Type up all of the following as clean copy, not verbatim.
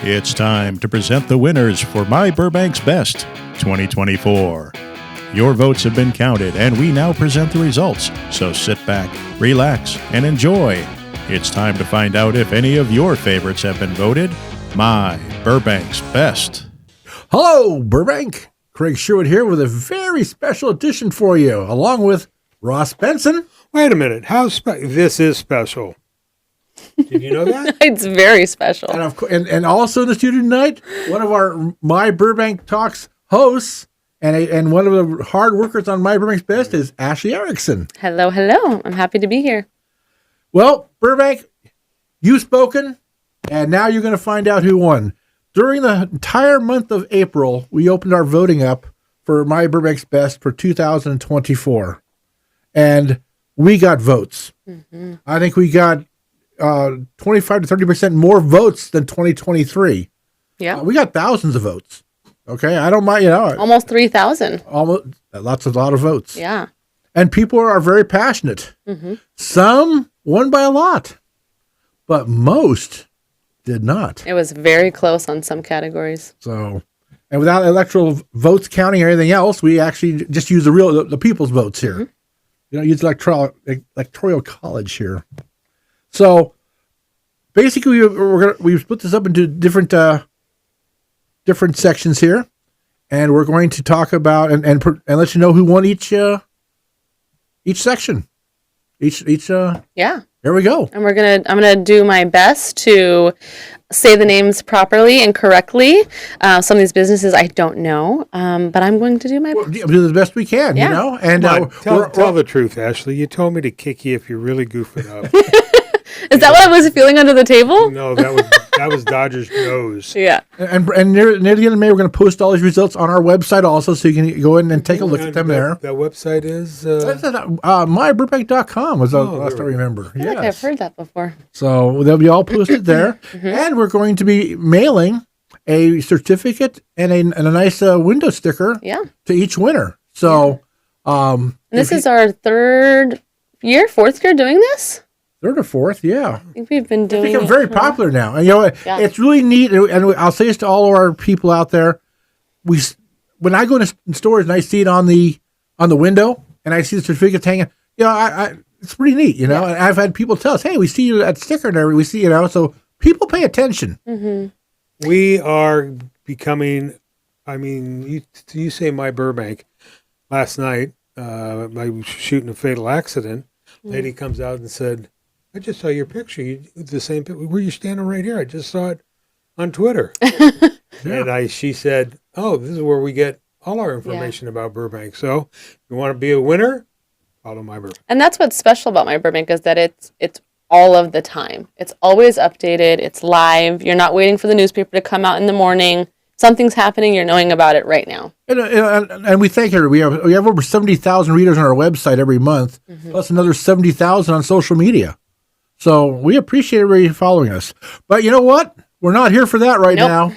It's time to present the winners for myBurbank's Best 2024. Your votes have been counted, and we now present the results. So sit back, relax, and enjoy. It's time to find out if any of your favorites have been voted myBurbank's Best. Hello, Burbank. Craig Sherwood here with a very special edition for you, along with Ross Benson. Wait a minute. This is special. Did you know that? It's very special. And, and also in the studio tonight, one of our My Burbank Talks hosts and one of the hard workers on My Burbank's Best is Ashley Erickson. Hello, hello. I'm happy to be here. Well, Burbank, you've spoken, and now you're going to find out who won. During the entire month of April, we opened our voting up for My Burbank's Best for 2024. And we got votes. Mm-hmm. I think we got 25 to 30% more votes than 2023. Yeah. We got thousands of votes. Okay. I don't mind, Almost 3,000. Almost, a lot of votes. Yeah. And people are very passionate. Mm-hmm. Some won by a lot, but most did not. It was very close on some categories. So, and without electoral votes counting or anything else, we actually just use the people's votes here. Mm-hmm. You don't use electoral college here. So basically, we've split this up into different sections here, and we're going to talk about and let you know who won each section. Yeah. There we go. And I'm gonna do my best to say the names properly and correctly. Some of these businesses I don't know, but I'm going to do my best. Do the best we can. Yeah. And tell the truth, Ashley. You told me to kick you if you're really goofing up. Is that what I was feeling under the table? No, that was Dodger's nose. Yeah. And near the end of May, we're going to post all these results on our website also, so you can go in and take a look at them there. That website is? myburbank.com was the last I remember. I feel like I've heard that before. So they'll be all posted there. Mm-hmm. And we're going to be mailing a certificate and a nice window sticker to each winner. So this is our fourth year doing this? Third or fourth, yeah. I think we've been doing It's become very popular now. And it's really neat. And I'll say this to all of our people out there. When I go into stores and I see it on the window and I see the certificates hanging, it's pretty neat, And I've had people tell us, hey, we see you at sticker there. We see, so people pay attention. Mm-hmm. We are becoming, you say My Burbank. Last night, I was shooting a fatal accident. Lady comes out and said, I just saw your picture. The same picture. Were you standing right here? I just saw it on Twitter. And she said, oh, this is where we get all our information about Burbank. So if you want to be a winner, follow My Burbank. And that's what's special about My Burbank is that it's all of the time. It's always updated. It's live. You're not waiting for the newspaper to come out in the morning. Something's happening. You're knowing about it right now. And we thank her. We have over 70,000 readers on our website every month, plus another 70,000 on social media. So we appreciate everybody following us. But you know what? We're not here for that now.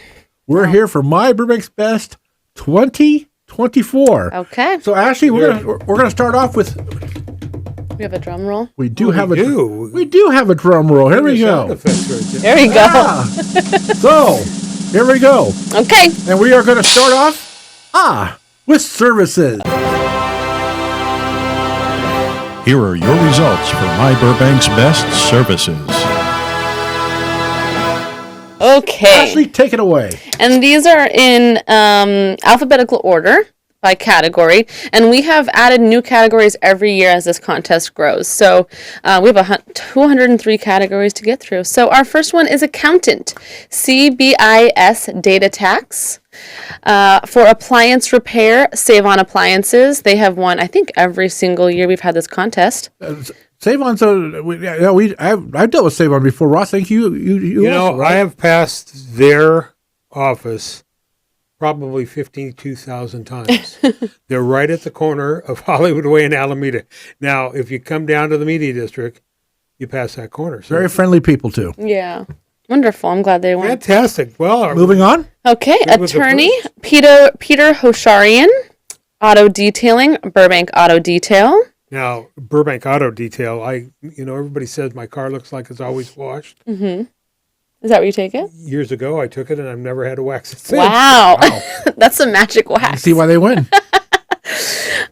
We're here for My Burbank's Best 2024. Okay. So Ashley, we're gonna start off with. We have a drum roll. We do have a drum roll. Here we go. There we go. Yeah. So here we go. Okay. And we are going to start off with services. Here are your results for myBurbank's Best Services. Okay. Ashley, take it away. And these are in alphabetical order by category. And we have added new categories every year as this contest grows. So we have 203 categories to get through. So our first one is accountant, CBIS data tax. For appliance repair, Save On Appliances. They have won, I think, every single year we've had this contest. Save On, I've dealt with Save On before. Ross, thank you. You also, right? I have passed their office probably 52,000 times. They're right at the corner of Hollywood Way and Alameda. Now, if you come down to the Media District, you pass that corner. So very friendly people, too. Yeah. Wonderful. I'm glad they won. Fantastic. Well, moving on. Okay. Attorney Peter Hosharian, Auto Detailing, Burbank Auto Detail. Now, Burbank Auto Detail, everybody says my car looks like it's always washed. Mm-hmm. Is that where you take it? Years ago, I took it, and I've never had to wax it since. Wow. That's some magic wax. See why they win.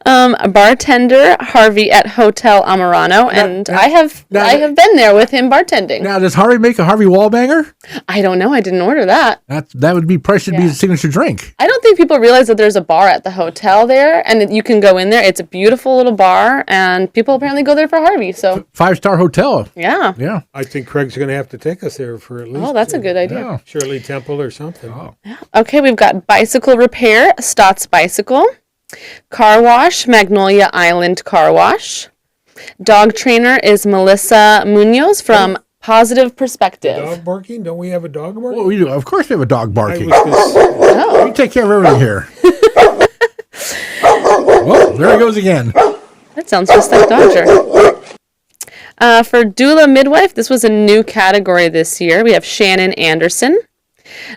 Bartender Harvey at Hotel Amarano, and I have been there with him bartending. Now, does Harvey make a Harvey Wallbanger? I don't know. I didn't order that. That would be probably should be his signature drink. I don't think people realize that there's a bar at the hotel there, and that you can go in there. It's a beautiful little bar, and people apparently go there for Harvey. So 5-star hotel. yeah. Yeah. I think Craig's going to have to take us there for at least. Oh, that's a good idea. Yeah. Shirley Temple or something. Oh. Okay, we've got bicycle repair, Stott's Bicycle. Car wash, Magnolia Island Car Wash. Dog trainer is Melissa Munoz from Positive Perspective. Dog barking? Don't we have a dog barking? Well, we do. Of course, we have a dog I barking. was gonna We take care of everything here. Well, there he goes again. That sounds just like Dodger. For doula midwife, this was a new category this year. We have Shannon Anderson.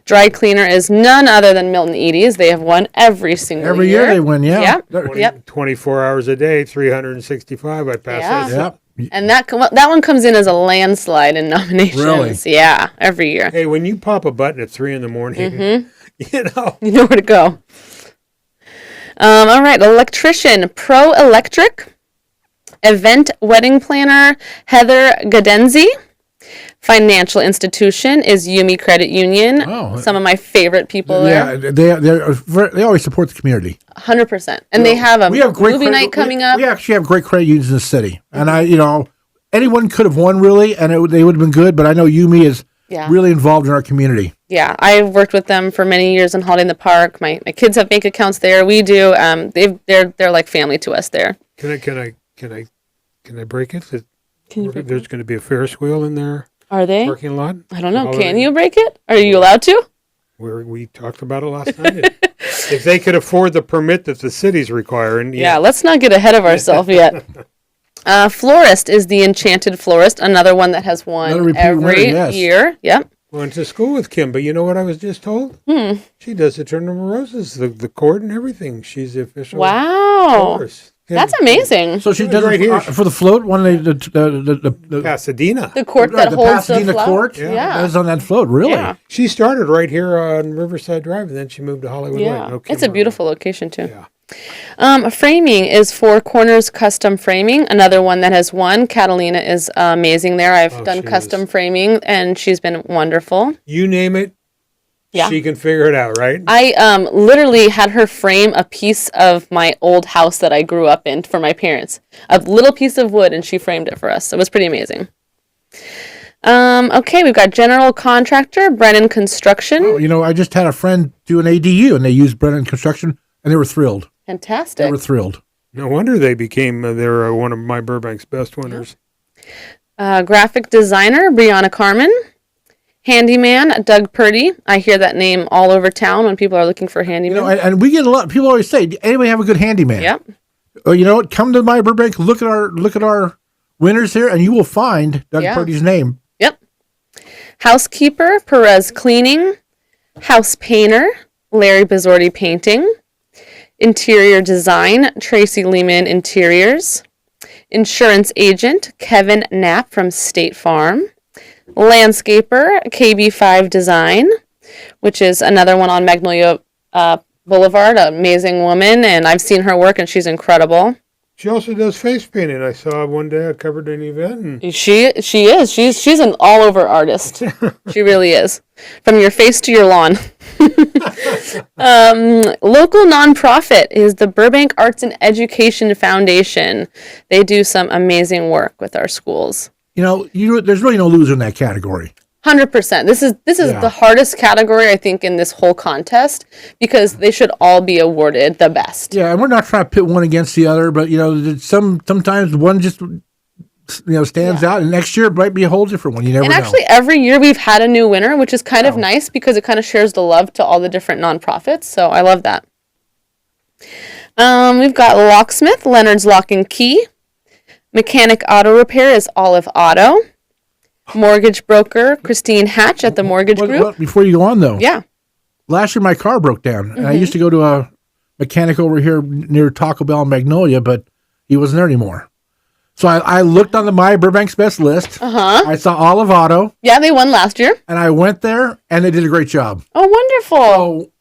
Dry cleaner is none other than Milton Eady's. They have won every single Every year they win, yeah. Yep. They're- Yep. 24 hours a day, 365. I pass Yeah. that. Yep. And that one comes in as a landslide in nominations. Really? Yeah, every year. Hey, when you pop a button at 3 a.m, you know. You know where to go. All right, electrician, Pro Electric. Event wedding planner, Heather Gadenzi. Financial institution is Yumi Credit Union. Oh. Some of my favorite people Yeah, there. they always support the community. 100%. And they have a We have great movie credit- night coming up. We actually have great credit unions in the city, and anyone could have won really, and they would have been good. But I know Yumi is Yeah. really involved in our community. Yeah, I've worked with them for many years in Holiday in the Park. My kids have bank accounts there. We do. They're like family to us there. Can I break it? There's going to be a Ferris wheel in there. Are they? Parking lot. I don't know. Holiday- Can you break it? Are you allowed to? We talked about it last night. If they could afford the permit that the city's requiring. Yeah, let's not get ahead of ourselves yet. Florist is the Enchanted Florist, another one that has won Another repeat every winner, yes. year. Yep. Went to school with Kim, but you know what I was just told? She does the Tournament of Roses, the court and everything. She's the official Wow. florist. That's amazing. So she Yeah, does right it here. for the float. One of the Pasadena. The court right, that the holds the Pasadena flower. court. Yeah. That is on that float. Really? Yeah. She started right here on Riverside Drive, and then she moved to Hollywood Lake. Yeah. No It's a Kim beautiful location, too. Yeah. Framing is Four Corners Custom Framing, another one that has won. Catalina is amazing there. I've done she custom is. framing, and she's been wonderful. You name it, Yeah. she can figure it out, right? I literally had her frame a piece of my old house that I grew up in for my parents. A little piece of wood, and she framed it for us. It was pretty amazing. Okay, we've got general contractor, Brennan Construction. I just had a friend do an ADU, and they used Brennan Construction, and they were thrilled. They Fantastic. were thrilled. No wonder they became they're one of my Burbank's best winners. Graphic designer, Brianna Carmen. Handyman, Doug Purdy. I hear that name all over town when people are looking for handyman. And we get a lot. People always say, "Anybody have a good handyman?" Yep. Oh, you know what? Come to my Burbank. Look at our winners here, and you will find Doug Yeah. Purdy's name. Yep. Housekeeper, Perez Cleaning. House painter, Larry Bizordi Painting. Interior design, Tracy Lehman Interiors. Insurance agent, Kevin Knapp from State Farm. Landscaper, KB5 Design, which is another one on Magnolia Boulevard, an amazing woman, and I've seen her work, and she's incredible. She also does face painting. I saw one day I covered an event, and She is. She's an all-over artist. She really is. From your face to your lawn. Local nonprofit is the Burbank Arts and Education Foundation. They do some amazing work with our schools. There's really no loser in that category. 100%. This is Yeah. the hardest category, I think, in this whole contest, because they should all be awarded the best. Yeah, and we're not trying to pit one against the other, but sometimes one just stands out, and next year it might be a whole different one. You never And know. actually, every year we've had a new winner, which is kind of nice because it kind of shares the love to all the different nonprofits. So I love that. We've got locksmith, Leonard's Lock and Key. Mechanic auto repair is Olive Auto. Mortgage broker, Christine Hatch at the Mortgage Group. Before you go on though, Yeah. last year my car broke down, and I used to go to a mechanic over here near Taco Bell in Magnolia, but he wasn't there anymore. So I looked on the My Burbank's Best list. I saw Olive Auto, Yeah, they won last year. and I went there, and they did a great job. Oh, wonderful.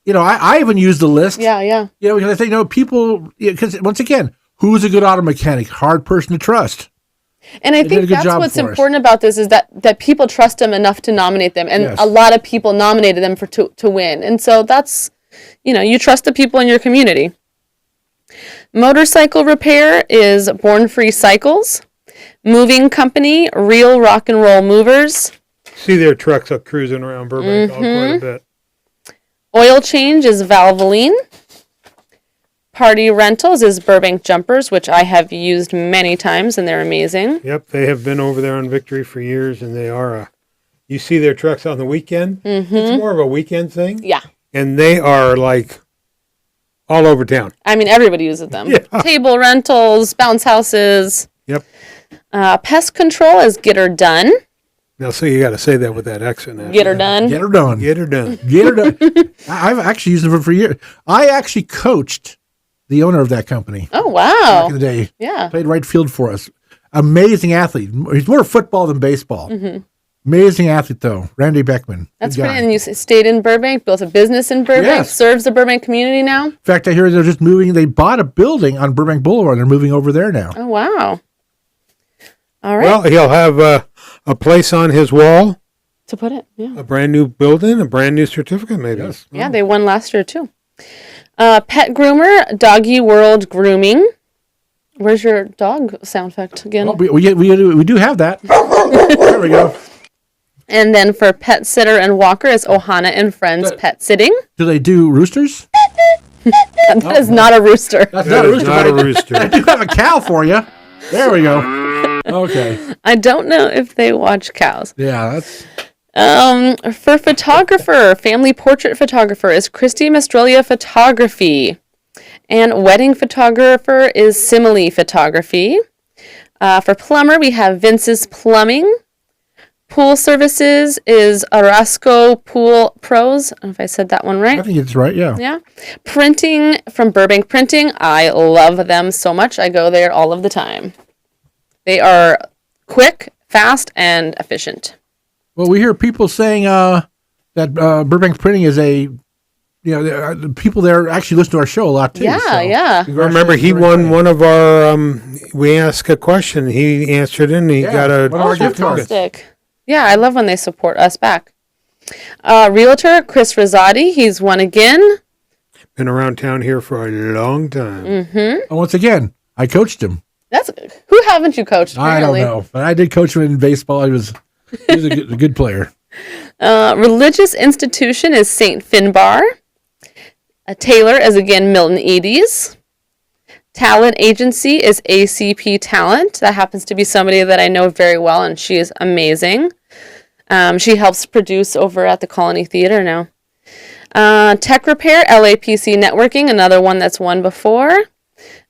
So, I even used the list. Yeah. Because I think, people, because once again, who's a good auto mechanic? Hard person to trust. And I did a think good that's job what's for us. important about this is that people trust them enough to nominate them. And Yes. a lot of people nominated them to win. And so that's, you trust the people in your community. Motorcycle repair is Born Free Cycles. Moving company, Real Rock and Roll Movers. See their trucks up cruising around Burbank quite a bit. Oil change is Valvoline. Party rentals is Burbank Jumpers, which I have used many times, and they're amazing. Yep, they have been over there on Victory for years, and they are. You see their trucks on the weekend. It's more of a weekend thing. Yeah. And they are like all over town. I mean, everybody uses them. Yeah. Table rentals, bounce houses. Yep. Pest control is Get Her Done. Now, so you got to say that with that accent. after Get Her that. Done. Get her done. Get her done. Get her done. I've actually used them for years. I actually coached the owner of that company Oh, back wow. in the day. Yeah. Played right field for us. Amazing athlete. He's more football than baseball. Amazing athlete, though. Randy Beckman. That's Good guy. great. And you stayed in Burbank, built a business in Burbank, Yes. serves the Burbank community now. In fact, I hear they're just moving. They bought a building on Burbank Boulevard. They're moving over there now. Oh, wow. All right. Well, he'll have a place on his wall, to put it. Yeah. a brand new building, a brand new certificate, maybe. Yes. Yeah, they won last year too. Pet groomer, Doggy World Grooming. Where's your dog sound effect again? Oh, we do have that. There we go. And then for pet sitter and walker is Ohana and Friends Pet Sitting. Do they do roosters? That is not a rooster. That's That not a is rooster. not a but I rooster. do have a cow for you. There we go. Okay. I don't know if they watch cows. Yeah, that's For photographer, family portrait photographer is Christy Mastralia Photography. And wedding photographer is Simile Photography. For plumber, we have Vince's Plumbing. Pool services is Arasco Pool Pros. I don't know if I said that one right. I think it's right. Yeah. Yeah. Printing from Burbank Printing. I love them so much. I go there all of the time. They are quick, fast, and efficient. Well, we hear people saying that Burbank Printing is the people there actually listen to our show a lot too. Yeah, so yeah. I remember he won one of our, we asked a question, he answered it, and he Yeah, got a one of our gift cards. Fantastic. Yeah, I love when they support us back. Realtor Chris Rosati, he's won again. Been around town here for a long time. And once again, I coached him. That's who haven't you coached? I don't Apparently? know, but I did coach him in baseball. He was a good player. Religious institution is St. Finbar. A tailor is again Milton Eades. Talent agency is ACP Talent. That happens to be somebody that I know very well, and she is amazing. She helps produce over at the Colony Theater now. Tech repair, LAPC Networking, another one that's won before.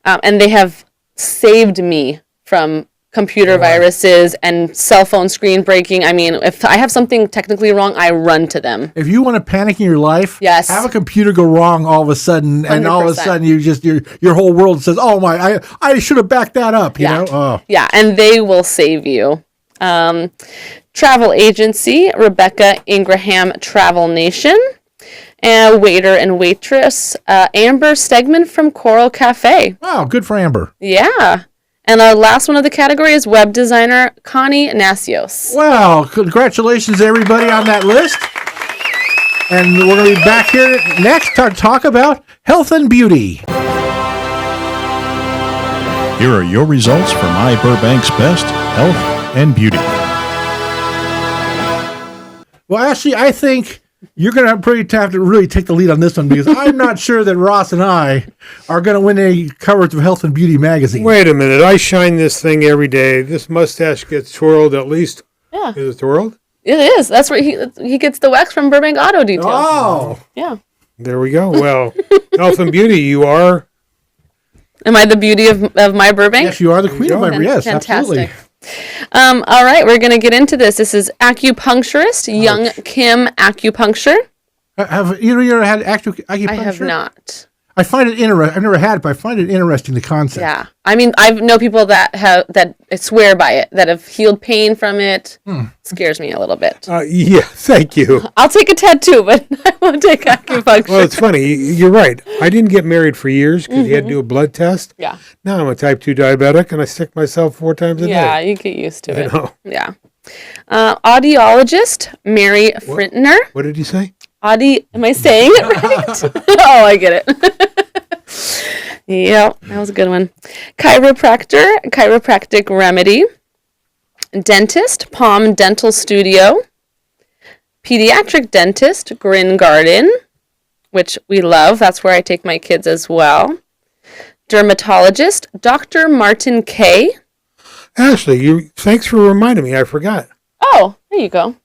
And they have saved me from computer viruses and cell phone screen breaking. I mean, if I have something technically wrong, I run to them. If you want to panic in your life, Yes. have a computer go wrong all of a sudden, and all of a 100%. sudden you just your whole world says, "Oh my, I should have backed that up." You Yeah. know? Oh. Yeah, and they will save you. Travel agency, Rebecca Ingraham Travel Nation. And waiter and waitress, Amber Stegman from Coral Cafe. Wow, good for Amber. Yeah. And our last one of the category is web designer, Connie Nasios. Wow, congratulations everybody on that list. And we're going to be back here next to talk about health and beauty. Here are your results for My Burbank's Best Health and Beauty. Well, actually, I think you're going to have to really take the lead on this one because I'm not sure that Ross and I are going to win any covers of Health and Beauty magazine. Wait a minute, I shine this thing every day. This mustache gets twirled at least. Yeah. Is it twirled? It is. That's where he gets the wax from Burbank Auto Detail. Oh, Yeah. There we go. Well, health and beauty, you are. Am I the beauty of my Burbank? yes, you are the queen of my. Yes, Fantastic. absolutely. All right, we're going to get into this. This is acupuncturist, Young Kim Acupuncture. Have you ever had acupuncture? I have not. I find it interesting. I've never had it, but I find it interesting, the concept. Yeah. I mean, I know people that swear by it, that have healed pain from it. Scares me a little bit. Yeah, thank you. I'll take a tattoo, but I won't take acupuncture. Well, it's funny. You're right. I didn't get married for years because you had to do a blood test. Yeah. Now I'm a type 2 diabetic, and I stick myself 4 times a Yeah, day. you get used to it. know. Yeah. Audiologist, Mary Frintner. What did you say? Am I saying it right? Oh, I get it. Yep, that was a good one. Chiropractor, chiropractic remedy. Dentist, Palm Dental Studio. Pediatric dentist, Grin Garden, which we love. That's where I take my kids as well. Dermatologist, Dr. Martin K. Ashley, thanks for reminding me. I forgot. Oh, there you go.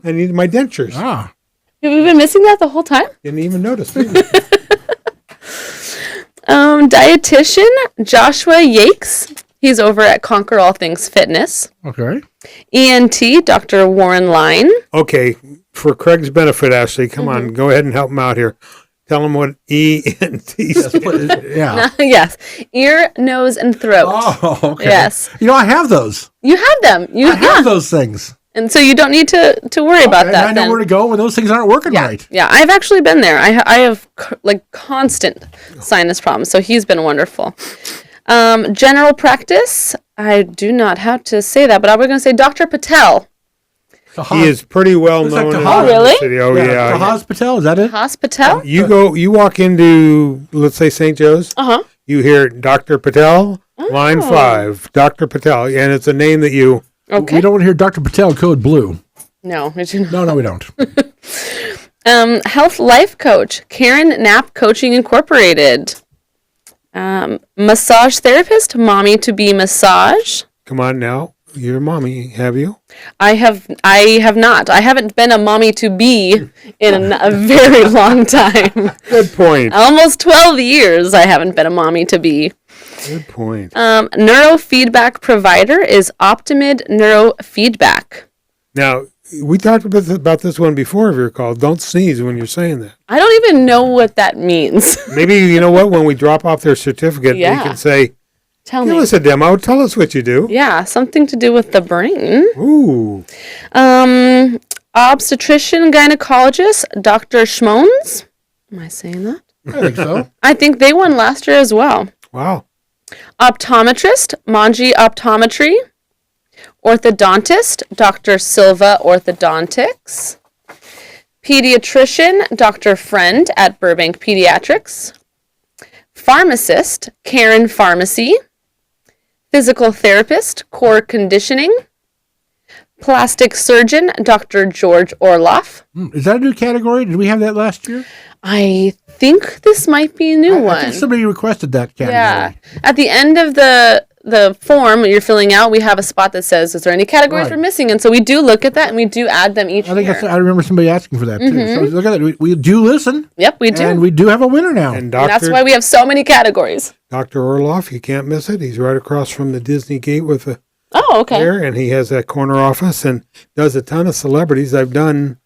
I needed my dentures. Ah. Have you been missing that the whole time? Didn't even notice. Did you? Dietitian, Joshua Yakes. He's over at Conquer All Things Fitness. Okay. ENT, Dr. Warren Line. Okay, for Craig's benefit, Ashley, come on, go ahead and help him out here. Tell him what ENT stands for. Yeah. Yes. Ear, nose, and throat. Oh, okay. Yes. I have those. You have them. I have those things. And so you don't need to worry about And that. I know then. where to go when those things aren't working right. Yeah, I've actually been there. I have constant sinus problems, so he's been wonderful. General practice, I do not have to say that, but I'm going to say Dr. Patel. He is pretty well Looks like known. the in Haz- the really? city. Oh, yeah. The hospital, is that it? Hospital? You walk into, let's say, St. Joe's. Uh-huh. You hear Dr. Patel, line 5, Dr. Patel, and it's a name that you... Okay. We don't want to hear Dr. Patel code blue. No, we do not. No, we don't. Health life coach, Karen Knapp Coaching Incorporated. Massage therapist, Mommy to Be Massage. Come on now. You're a mommy, have you? I have not. I haven't been a mommy to be in a very long time. Good point. Almost 12 years I haven't been a mommy to be. Good point. Neurofeedback provider is Optimid Neurofeedback. Now, we talked about this one before, if you recall. Don't sneeze when you're saying that. I don't even know what that means. Maybe, you know what, when we drop off their certificate, we Yeah. can say, Tell give me. us a demo, tell us what you do. Yeah, something to do with the brain. Ooh. Obstetrician gynecologist, Dr. Schmoens. Am I saying that? I think so. I think they won last year as well. Wow. Optometrist, Manji Optometry. Orthodontist, Dr. Silva Orthodontics. Pediatrician, Dr. Friend at Burbank Pediatrics. Pharmacist, Karen Pharmacy. Physical therapist, Core Conditioning. Plastic surgeon, Dr. George Orloff. Is that a new category? Did we have that last year? I think this might be a new I one. think somebody requested that category. Yeah. At the end of the form you're filling out, we have a spot that says, is there any categories Right. we're missing? And so we do look at that and we do add them each I think year. I remember somebody asking for that too. So look at that. We do listen. Yep, we do. And we do have a winner now. And And that's Dr. why we have so many categories. Dr. Orloff, you can't miss it. He's right across from the Disney gate with the Oh, okay. there, and he has that corner office and does a ton of celebrities. I've done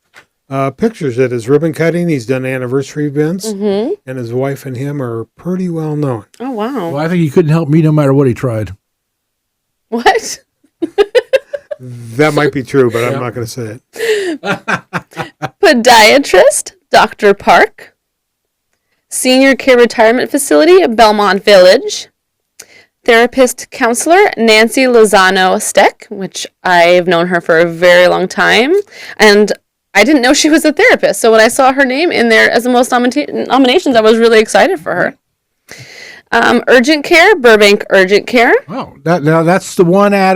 pictures at his ribbon cutting. He's done anniversary events, and his wife and him are pretty well known. Oh, wow. Well, I think he couldn't help me no matter what he tried. What? That might be true, but I'm not going to say it. Podiatrist, Dr. Park. Senior Care Retirement Facility at Belmont Village. Therapist counselor, Nancy Lozano Steck, which I've known her for a very long time. And I didn't know she was a therapist. So when I saw her name in there as the most nominations, I was really excited for her. Urgent Care, Burbank Urgent Care. Oh, that's the one at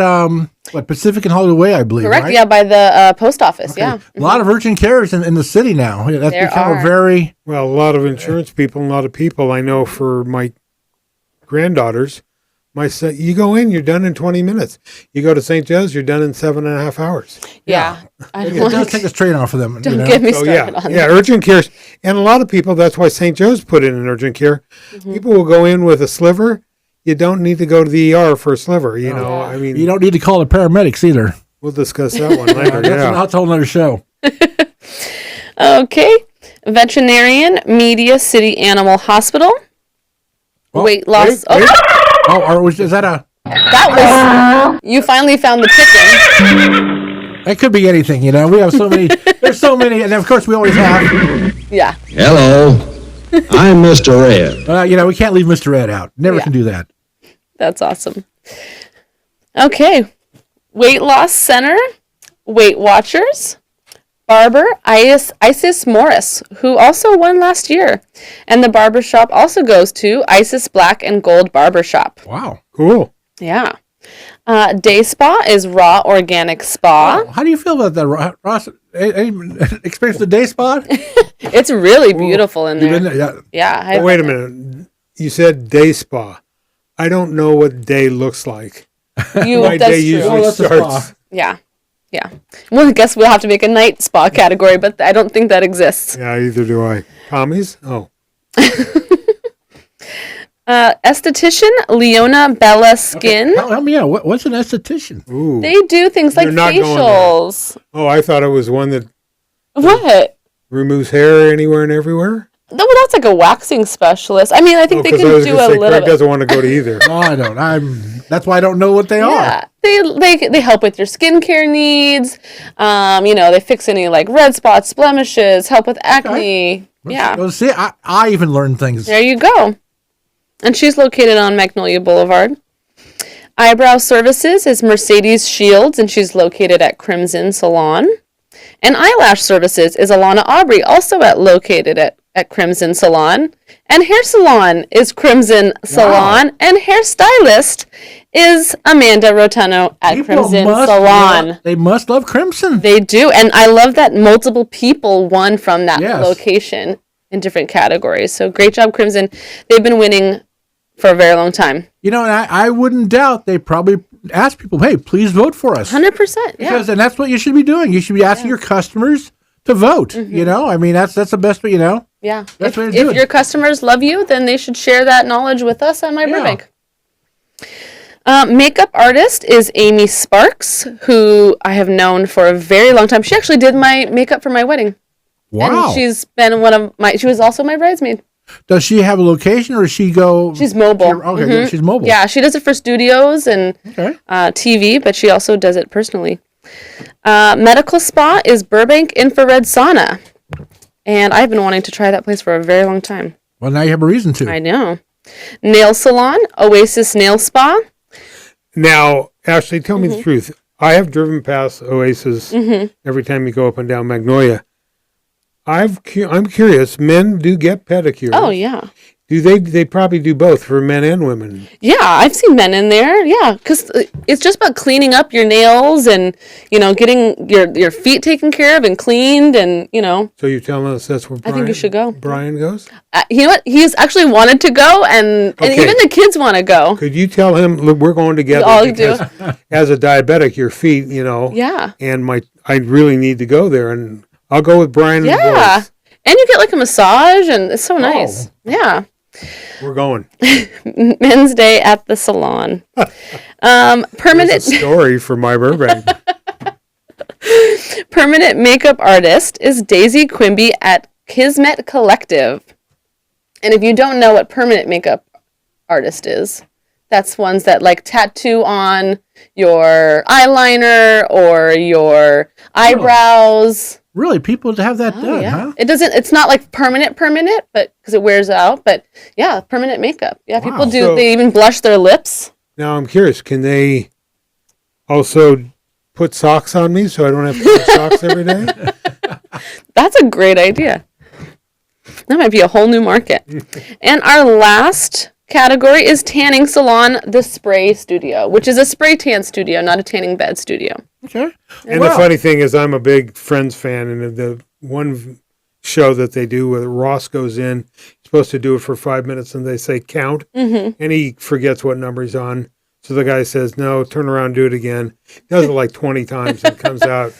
Pacific and Hollywood Way, I believe. Correct, right? yeah, by the post office, yeah. A lot of urgent cares in the city now. Yeah, that's There become are. a very Well, a lot of insurance people, and a lot of people I know for my granddaughters. My son, you go in, you're done in 20 minutes. You go to St. Joe's, you're done in 7.5 hours. Yeah. I it don't does take a strain off of them. don't you know? get me So started yeah, on yeah, that. urgent cares, and a lot of people. That's why St. Joe's put in an urgent care. People will go in with a sliver. You don't need to go to the ER for a sliver. You know, I mean, You don't need to call the paramedics either. we'll discuss that one later. That's a whole other show. Okay. Veterinarian, Media City Animal Hospital. weight loss. wait. Is that a? That was you finally found the chicken. It could be anything, you know. We have so many. There's so many, and of course we always have. Yeah. Hello, I'm Mr. Red. You know, we can't leave Mr. Ed out. Never Yeah. can do that. That's awesome. Okay. Weight Loss Center, Weight Watchers, barber Isis Morris, who also won last year. And the barbershop also goes to Isis Black and Gold Barbershop. Wow. Cool. Yeah. Day Spa is Raw Organic Spa. How do you feel about that, Ross? Any experience the day spa? It's really beautiful in You've been there. there? Yeah. Oh, wait a minute. You said day spa. I don't know what day looks like. My That's day true. usually that's a starts. spa. Yeah. Yeah. Well, I guess we'll have to make a night spa category, but I don't think that exists. Yeah, either do I. Commies? Oh. Esthetician Leona Bella Skin. Help me out. What's an esthetician? Ooh. They do things like You're not going there. facials. Oh, I thought it was one that What? removes hair anywhere and everywhere. No, well, that's like a waxing specialist. I mean, I think they 'cause can I was do gonna a say, little Craig bit. doesn't want to go to either. No, I don't. That's why I don't know what they Yeah, are. they help with your skincare needs. You know, they fix any like red spots, blemishes, help with acne. Yeah, Well, see, I even learned things. there you go. And she's located on Magnolia Boulevard. Eyebrow Services is Mercedes Shields, and she's located at Crimson Salon. And Eyelash Services is Alana Aubrey, also located at Crimson Salon. And Hair Salon is Crimson Salon. And Hairstylist is Amanda Rotano at Crimson Salon. They must love Crimson. They do. And I love that multiple people won from that Yes. location in different categories. So great job, Crimson. They've been winning for a very long time. You know, and I wouldn't doubt they probably ask people, hey, please vote for us. 100%. Yeah. And that's what you should be doing. You should be asking your customers to vote. You know, I mean, that's the best way, you know. Yeah. That's what If they do. your customers love you, then they should share that knowledge with us at myBurbank. Makeup artist is Amy Sparks, who I have known for a very long time. She actually did my makeup for my wedding. Wow. And she's been she was also my bridesmaid. Does she have a location or does she go? She's mobile. Okay, good. She's mobile. Yeah, she does it for studios and Okay. TV, but she also does it personally. Medical spa is Burbank Infrared Sauna. And I've been wanting to try that place for a very long time. Well, now you have a reason to. I know. Nail salon, Oasis Nail Spa. Now, Ashley, tell me Mm-hmm. the truth. I have driven past Oasis every time you go up and down Magnolia. I'm curious. Men do get pedicures. Oh, yeah. Do they probably do both for men and women? Yeah, I've seen men in there. Yeah, because it's just about cleaning up your nails and, you know, getting your feet taken care of and cleaned and, you know. So you're telling us that's where Brian, think you should go. Brian goes? You know what? He's actually wanted to go and Okay. even the kids want to go. Could you tell him, look, we're going together? all do. because as a diabetic, your feet, you know. Yeah. And I really need to go there, and I'll go with Brian. And Yeah. the boys. And you get like a massage and it's so nice. Yeah. We're going. Men's Day at the salon. Permanent It's a story for my Burbank. permanent makeup artist is Daisy Quimby at Kismet Collective. And if you don't know what permanent makeup artist is, that's ones that like tattoo on your eyeliner or your eyebrows. Really, people have that done, huh? It's not like permanent, but because it wears out. But yeah, permanent makeup. Yeah, people do. So- They even blush their lips. Now I'm curious. Can they also put socks on me so I don't have to wear socks every day? That's a great idea. That might be a whole new market. And our last category is tanning salon, the Spray Studio, which is a spray tan studio, not a tanning bed studio. Okay. And the funny thing is, I'm a big Friends fan, and the one show that they do where Ross goes in, he's supposed to do it for 5 minutes, and they say count, and he forgets what number he's on. So the guy says, "No, turn around, and do it again." He does it like 20 times, and comes out,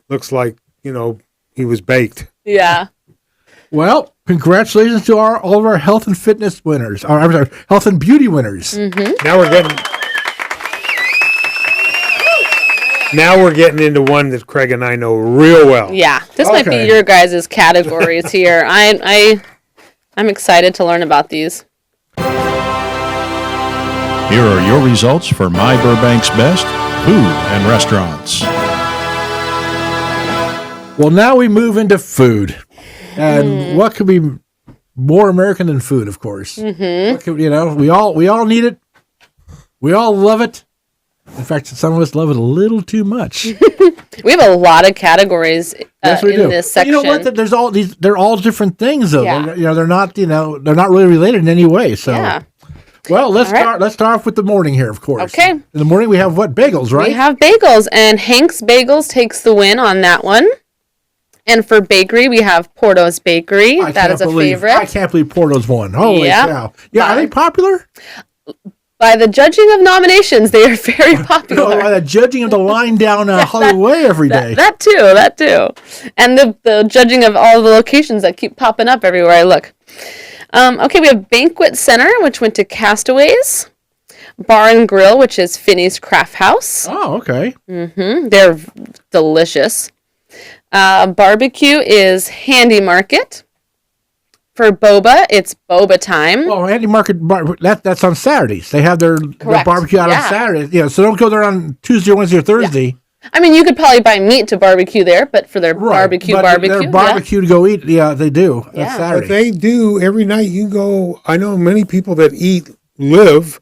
looks like he was baked. Yeah. Well, congratulations to all of our health and fitness winners. I'm sorry, health and beauty winners. Now we're getting into one that Craig and I know real well. Yeah. This might be Okay. your guys' categories here. I'm excited to learn about these. Here are your results for My Burbank's Best Food and Restaurants. Well, now we move into food. And what could be more American than food, of course? What could, we all need it. We all love it. In fact, some of us love it a little too much. We have a lot of categories Yes, we in do. this But section. you know what? There's all these. They're all different things, though. Yeah. They're not. They're not really related in any way. So, Yeah. well, let's All right. start. Let's start off with the morning here, of course. Okay. In the morning, we have what? Bagels, right? We have bagels, and Hank's Bagels takes the win on that one. And for bakery, we have Porto's Bakery. That is a favorite. I can't believe Porto's won. Holy Yeah. cow! Yeah, are they popular? By the judging of nominations, they are very popular. The judging of the line down Hollywood Way every day. That too. And the judging of all the locations that keep popping up everywhere I look. Okay, we have Banquet Center, which went to Castaways. Bar and Grill, which is Finney's Craft House. Oh, okay. They're delicious. Barbecue is Handy Market. For boba, it's boba time. Well, Handy Market, that's on Saturdays. They have their barbecue out on Saturdays. Yeah, so don't go there on Tuesday, Wednesday, or Thursday. I mean, you could probably buy meat to barbecue there, but for their barbecue, Their barbecue to go eat, yeah, they do. That's Yeah. Saturday. But they do every night. You go. I know many people that live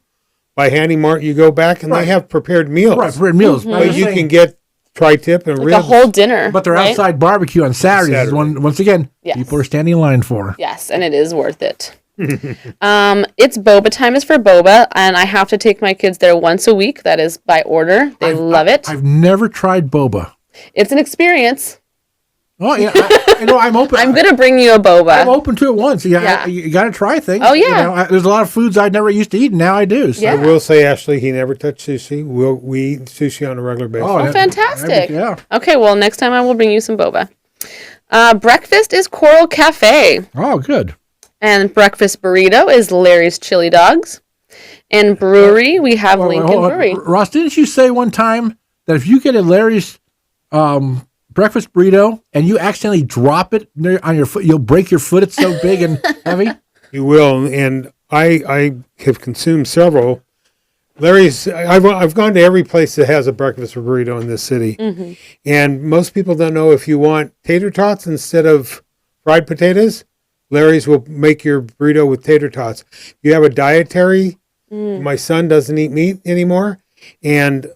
by Handy Mart. You go back and they have prepared meals. Right, bread meals. Mm-hmm. But But you can get tri-tip and like ribs. a whole dinner. But their right? outside barbecue on Saturdays is one, once again, Yes. people are standing in line for. Yes, and it is worth it. It's boba time is for boba, and I have to take my kids there once a week. That is by order. They love it. I've never tried boba. It's an experience. Oh, yeah. I'm open. I'm gonna bring you a boba. I'm open to it once. Yeah. You got to try things. Oh, yeah. There's a lot of foods I never used to eat, and now I do. So. Yeah. I will say, Ashley, he never touched sushi. We eat sushi on a regular basis. Oh, fantastic. Yeah. Okay, well, next time I will bring you some boba. Breakfast is Coral Cafe, Oh, good. and breakfast burrito is Larry's Chili Dogs. And brewery, we have Lincoln hold on. Brewery. Ross, didn't you say one time that if you get a Larry's breakfast burrito and you accidentally drop it on your foot, you'll break your foot? It's so big and heavy. You will, and I have consumed several. Larry's. I've gone to every place that has a breakfast burrito in this city, and most people don't know if you want tater tots instead of fried potatoes. Larry's will make your burrito with tater tots. You have a dietary. My son doesn't eat meat anymore, and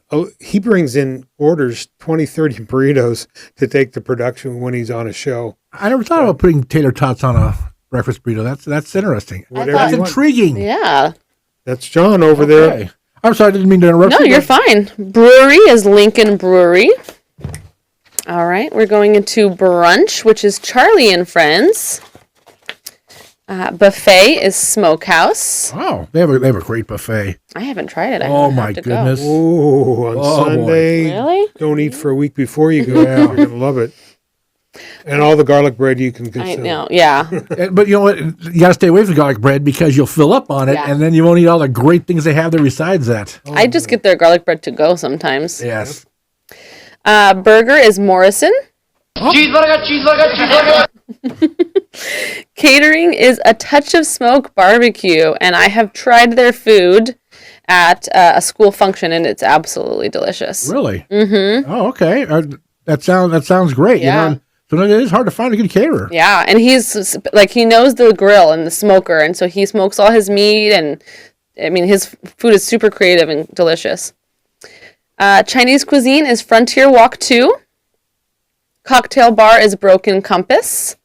he brings in orders 20, 30 burritos to take to production when he's on a show. I never thought about putting tater tots on a breakfast burrito. That's interesting. Whatever That's you want. intriguing. Yeah. That's John over there. Okay. I'm sorry, I didn't mean to interrupt No, you. you're fine. Brewery is Lincoln Brewery. All right, we're going into brunch, which is Charlie and Friends. Buffet is Smokehouse. Oh, they have a great buffet. I haven't tried it. Oh, have my to goodness. Go. Ooh, on Oh, boy. Sunday. Really? Don't eat for a week before you go. You're going to love it. And all the garlic bread you can I consume. know. Yeah. But you know what? You got to stay away from garlic bread because you'll fill up on it, Yeah. and then you won't eat all the great things they have there besides that. I just get their garlic bread to go sometimes. Yes. Burger is Morrison. Cheeseburger. Catering is A Touch of Smoke Barbecue, and I have tried their food at a school function, and it's absolutely delicious. Really? Mm-hmm. Oh, okay. That sounds great. Yeah. You know? So it is hard to find a good caterer. Yeah, and he's like, he knows the grill and the smoker, and so he smokes all his meat, and I mean, his food is super creative and delicious. Chinese cuisine is Frontier Walk 2. Cocktail bar is Broken Compass,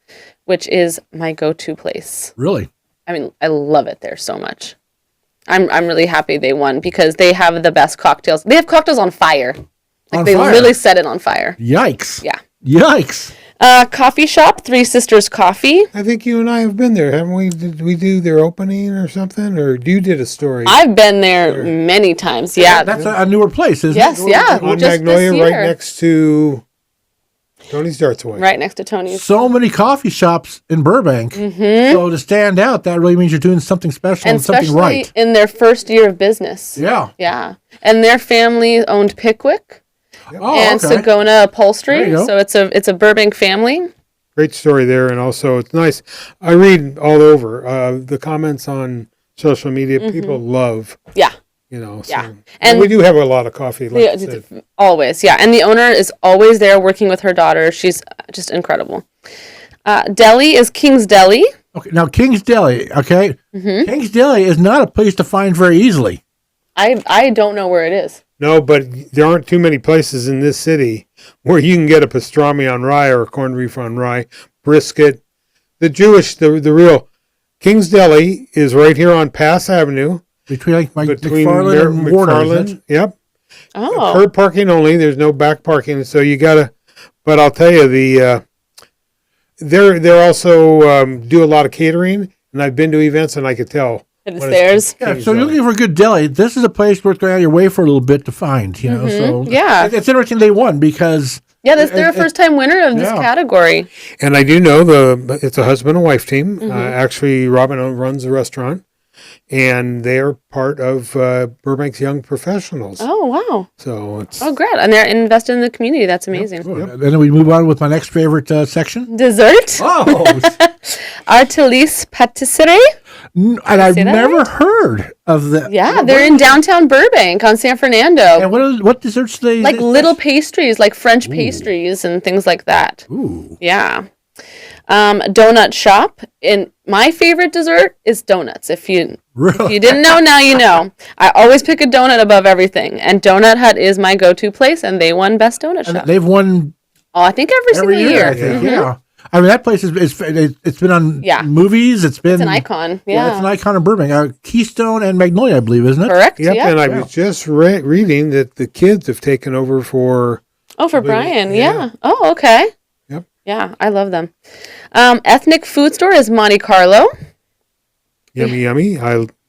which is my go-to place. Really? I mean, I love it there so much. I'm really happy they won because they have the best cocktails. They have cocktails on fire. Like, they really set it on fire. Yikes. Yeah. Yikes. Coffee shop, Three Sisters Coffee. I think you and I have been there, haven't we? Did we do their opening or something? Or you did a story? I've been there many times. Yeah. That's a newer place, isn't Yes, it? yeah. on just Magnolia, this right year. next to Tony's Darts Away. Right next to Tony's. So many coffee shops in Burbank. Mm-hmm. So to stand out, that really means you're doing something special and something especially right. in their first year of business. Yeah. Yeah. And their family owned Pickwick Oh, and okay. Sagona There Upholstery. you go. So it's a Burbank family. Great story there, and also it's nice. I read all over the comments on social media. People love Yeah. You know, so. Yeah. And we do have a lot of coffee. Like I said. Always, yeah. And the owner is always there working with her daughter. She's just incredible. Deli is King's Deli. Okay, now King's Deli, okay? King's Deli is not a place to find very easily. I don't know where it is. No, but there aren't too many places in this city where you can get a pastrami on rye or a corned beef on rye, brisket. The real King's Deli is right here on Pass Avenue. Between McFarland and Warner. Yep. Oh. Curb parking only. There's no back parking, so you gotta. But I'll tell you, they're also do a lot of catering, and I've been to events, and I could tell. It's theirs. Yeah, so you're looking for a good deli. This is a place worth going out of your way for a little bit to find. You know, so yeah, it's interesting they won because they're a first-time winner of this category. And I do know it's a husband and wife team. Actually, Robin runs the restaurant. And they're part of Burbank's Young Professionals. Oh, wow. So it's... Oh, great. And they're invested in the community. That's amazing. Yep. And then we move on with my next favorite section. Dessert. Oh! Artelis Patisserie. And I've never heard of that. Yeah, they're in downtown Burbank on San Fernando. And what desserts do they... Like little pastries, like French pastries and things like that. Ooh. Yeah. Donut shop. And my favorite dessert is donuts. If you didn't know, now you know. I always pick a donut above everything. And Donut Hut is my go-to place, and they won Best Donut Shop. They've won... Oh, I think every single year. I think, yeah. I mean, that place it's been on movies. It's an icon. Yeah, it's an icon of Burbank. Keystone and Magnolia, I believe, isn't it? Correct. Yep, and I was just reading that the kids have taken over for... Oh, for Brian, yeah. Oh, okay. Yep. Yeah, I love them. Ethnic food store is Monte Carlo. Yummy, yummy.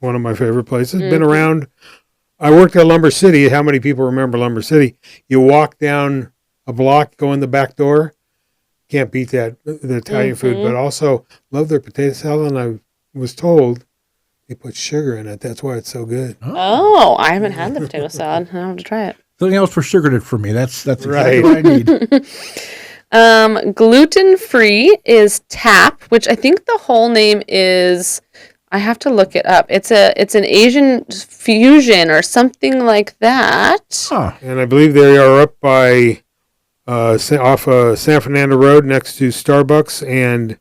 One of my favorite places. Been around. I worked at Lumber City. How many people remember Lumber City? You walk down a block, go in the back door. Can't beat that, the Italian food, but also love their potato salad. And I was told they put sugar in it. That's why it's so good. Oh, I haven't had the potato salad. I'll have to try it. Something else for sugared it for me. That's right. Exactly what I need. Gluten-free is TAP, which I think the whole name is... I have to look it up. It's an Asian fusion or something like that. Huh. And I believe they are up by... off San Fernando Road next to Starbucks and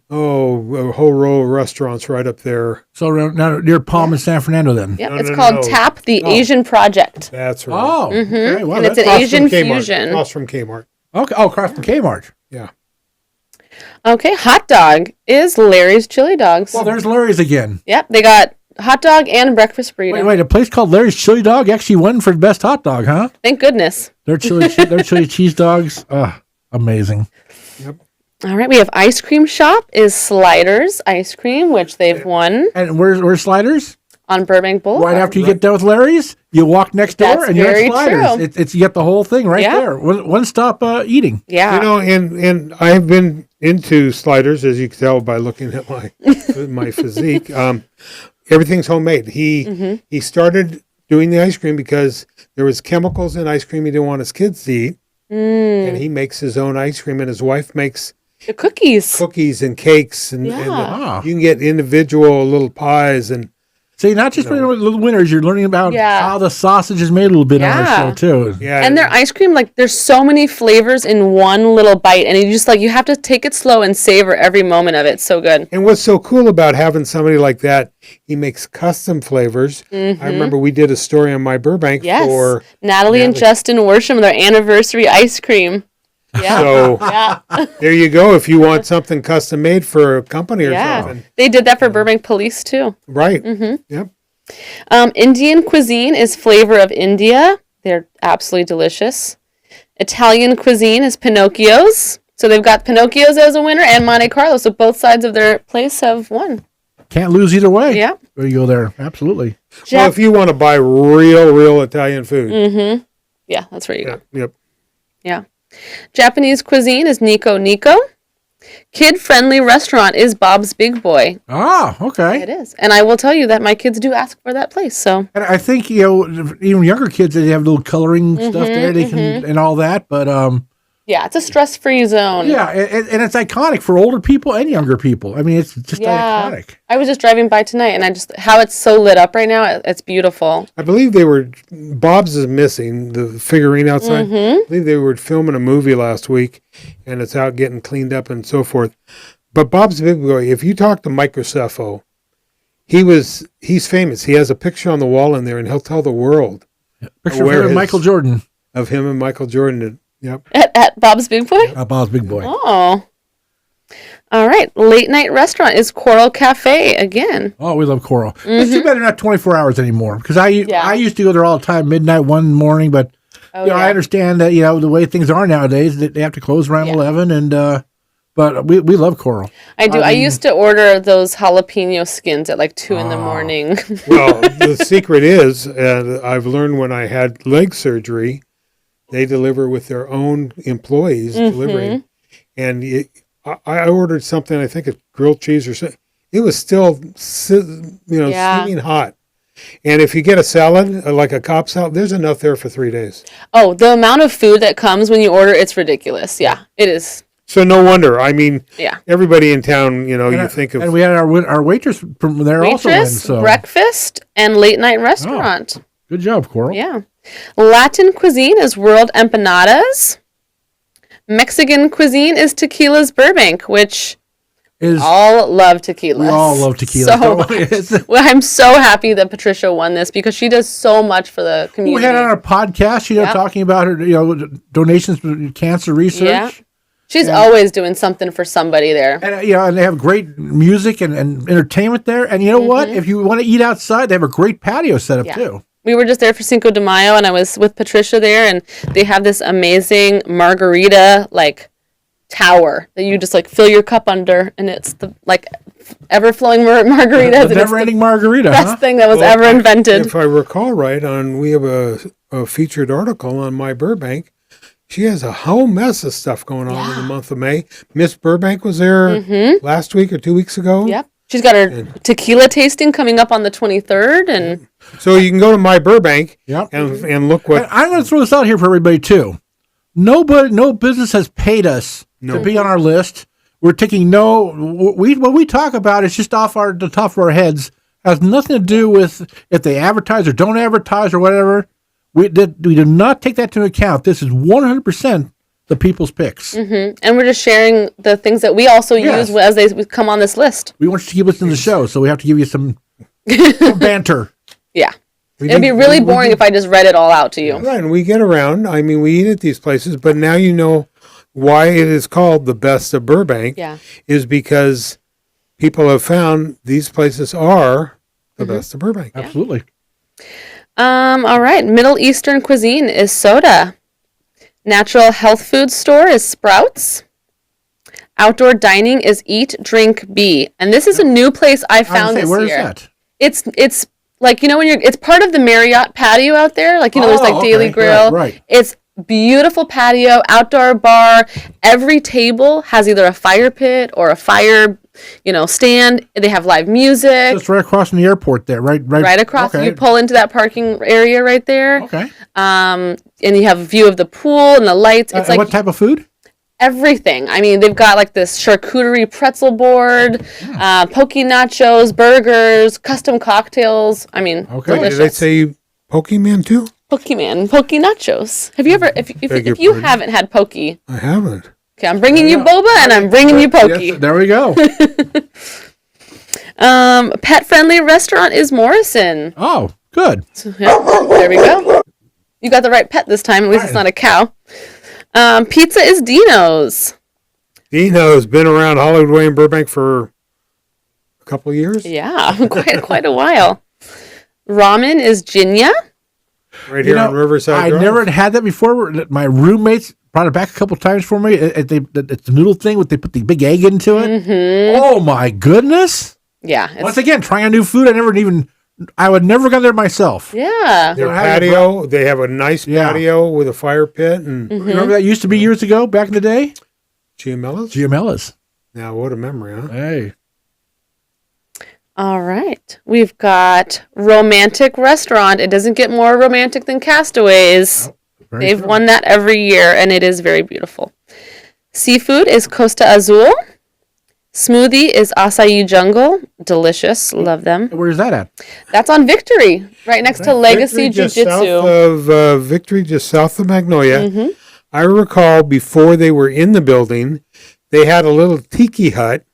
a whole row of restaurants right up there. So now near Palm and San Fernando then? Yep, it's called TAP, the Asian Project. That's right. Oh, okay. Wow, and it's an Asian fusion. Across from Kmart. Okay. Oh, across from Kmart. Yeah. Okay, hot dog is Larry's Chili Dogs. Well, there's Larry's again. Yep, they got hot dog and breakfast burrito. Wait, a place called Larry's Chili Dog actually won for the best hot dog, huh? Thank goodness. Their chili cheese dogs, amazing. Yep. All right, we have ice cream shop is Sliders Ice Cream, which they've won And where's Sliders? on Burbank Boulevard. Right after you get done with Larry's, you walk next door That's and you're very at Sliders. true. You get the whole thing right there. One stop eating. Yeah. You know, and I have been into Sliders, as you can tell by looking at my physique. Everything's homemade. He started doing the ice cream because there was chemicals in ice cream he didn't want his kids to eat. And he makes his own ice cream, and his wife makes the cookies and cakes, and you can get individual little pies. And see, not just little winners, you're learning about how the sausage is made a little bit on our show too. Yeah, and their ice cream, like there's so many flavors in one little bite, and you just you have to take it slow and savor every moment of it. It's so good. And what's so cool about having somebody like that, he makes custom flavors. I remember we did a story on myBurbank for Natalie and Justin Worsham, their anniversary ice cream. Yeah. So there you go. If you want something custom made for a company or something. They did that for Burbank Police too. Right. Yep. Indian cuisine is Flavor of India. They're absolutely delicious. Italian cuisine is Pinocchio's. So they've got Pinocchio's as a winner and Monte Carlo. So both sides of their place have won. Can't lose either way. Yeah. There you go there. Absolutely. Well, if you want to buy real Italian food. Yeah, that's where you go. Yep. Yeah. Japanese cuisine is Nico Nico. Kid-friendly restaurant is Bob's Big Boy. Ah, okay. It is. And I will tell you that my kids do ask for that place. So And I think, even younger kids, they have little coloring stuff there, they can and all that, but Yeah, it's a stress-free zone. Yeah, and it's iconic for older people and younger people. I mean, it's just iconic. I was just driving by tonight, and how it's so lit up right now, it's beautiful. I believe Bob's is missing, the figurine outside. I believe they were filming a movie last week, and it's out getting cleaned up and so forth. But Bob's Big Boy, if you talk to Mike Graceffo, he's famous. He has a picture on the wall in there, and he'll tell the world. Picture of him and Michael Jordan. Of him and Michael Jordan. Yep. At Bob's Big Boy? At Bob's Big Boy. Oh. All right. Late night restaurant is Coral Cafe again. Oh, we love Coral. It's too bad they're not 24 hours anymore. Because I used to go there all the time, midnight, one morning. But I understand that, the way things are nowadays, that they have to close around 11. And but we love Coral. I do. I used to order those jalapeno skins at like 2 in the morning. Well, the secret is, I've learned when I had leg surgery, they deliver with their own employees delivering. And I ordered something, I think a grilled cheese or something. It was still, steaming hot. And if you get a salad, like a Cobb salad, there's enough there for 3 days. Oh, the amount of food that comes when you order, it's ridiculous. Yeah, it is. So no wonder. I mean, everybody in town, you think of. And we had our waitress from there also in. So. Breakfast, and late night restaurant. Oh, good job, Coral. Yeah. Latin cuisine is World Empanadas. Mexican cuisine is Tequila's Burbank, which all love tequila. We all love tequila. So well, I'm so happy that Patricia won this because she does so much for the community. We had her on our podcast, talking about her, donations for cancer research. Yeah. She's always doing something for somebody there. And and they have great music and entertainment there. And you know what? If you want to eat outside, they have a great patio set up too. We were just there for Cinco de Mayo, and I was with Patricia there, and they have this amazing margarita tower that you just fill your cup under, and it's the ever flowing margarita. The never-ending margarita. Best thing that was ever invented. If I recall right, we have a featured article on myBurbank. She has a whole mess of stuff going on in the month of May. Miss Burbank was there last week or 2 weeks ago. Yep. She's got her tequila tasting coming up on the 23rd. And so you can go to myBurbank and look what... I'm going to throw this out here for everybody, too. No business has paid us to be on our list. We're taking what we talk about is just off the top of our heads. Has nothing to do with if they advertise or don't advertise or whatever. We do not take that into account. This is 100% the people's picks. And we're just sharing the things that we also use as they come on this list. We want you to keep listening to the show, so we have to give you some banter. Yeah. It'd be really boring if I just read it all out to you. Right, and we get around. I mean, we eat at these places, but now you know why it is called the best of Burbank is because people have found these places are the best of Burbank. Absolutely. All right. Middle Eastern cuisine is Soda. Natural health food store is Sprouts. Outdoor dining is Eat, Drink, Be. And this is a new place I found this year. Where is that? It's when it's part of the Marriott patio out there. There's Daily Grill. Right. It's beautiful patio, outdoor bar. Every table has either a fire pit or a fire stand. They have live music. It's right across from the airport there, right? Right across. Okay. You pull into that parking area right there. Okay. And you have a view of the pool and the lights. It's what type of food? Everything. I mean, they've got this charcuterie pretzel board, poke nachos, burgers, custom cocktails. I mean, delicious. Did they say Pokemon too? Pokemon, poke nachos. Have you ever, if you haven't had poke? I haven't. Okay, I'm bringing you boba and I'm bringing you poke. Yes, there we go. Pet-friendly restaurant is Morrison. Oh, good. So, there we go. You got the right pet this time. At least it's not a cow. Pizza is Dino's. Dino's been around Hollywood Way in Burbank for a couple of years. Yeah, quite a while. Ramen is Jinya. Right here on Riverside Drive. I never had that before. My roommates brought it back a couple times for me. It's the noodle thing they put the big egg into it. Oh my goodness! Yeah. Once again, trying a new food. I would never go there myself. Yeah. Their patio. They have a nice patio with a fire pit. And remember that used to be years ago, back in the day. Giamella's. Now, what a memory, huh? Hey. All right. We've got Romantic Restaurant. It doesn't get more romantic than Castaways. They've won that every year, and it is very beautiful. Seafood is Costa Azul. Smoothie is Acai Jungle. Delicious. Love them. Where's that at? That's on Victory, right next to Legacy Victory, just Jiu-Jitsu. south of Victory, just south of Magnolia. Mm-hmm. I recall before they were in the building, they had a little tiki hut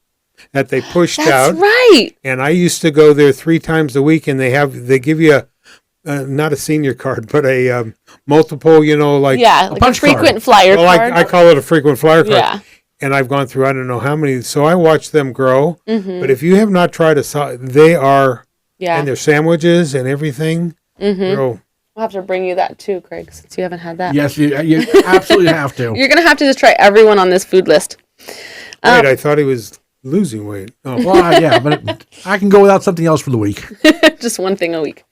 that they pushed That's out. right. And I used to go there 3 times a week, and they give you not a senior card, but a multiple, like Yeah, like a punch frequent card. flyer well, card. I call it a frequent flyer card. Yeah. And I've gone through I don't know how many, so I watched them grow. Mm-hmm. But if you have not tried they are, Yeah. and their sandwiches and everything, grow. We'll have to bring you that too, Craig, since you haven't had that. Yes, you absolutely have to. You're going to have to just try everyone on this food list. Wait, I thought he was losing weight. Oh. Well, yeah, but I can go without something else for the week. Just one thing a week.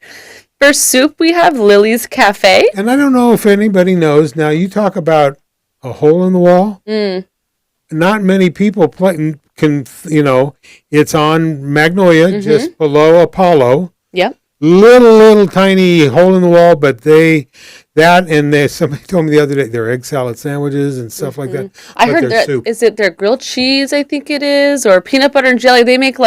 For soup, we have Lily's Cafe. And I don't know if anybody knows. Now, you talk about a hole in the wall. Not many people can, it's on Magnolia, just below Apollo. Yep. Little tiny hole in the wall, but somebody told me the other day, their egg salad sandwiches and stuff like that. I but heard their that, soup. is it their grilled cheese, I think it is, or peanut butter and jelly? They make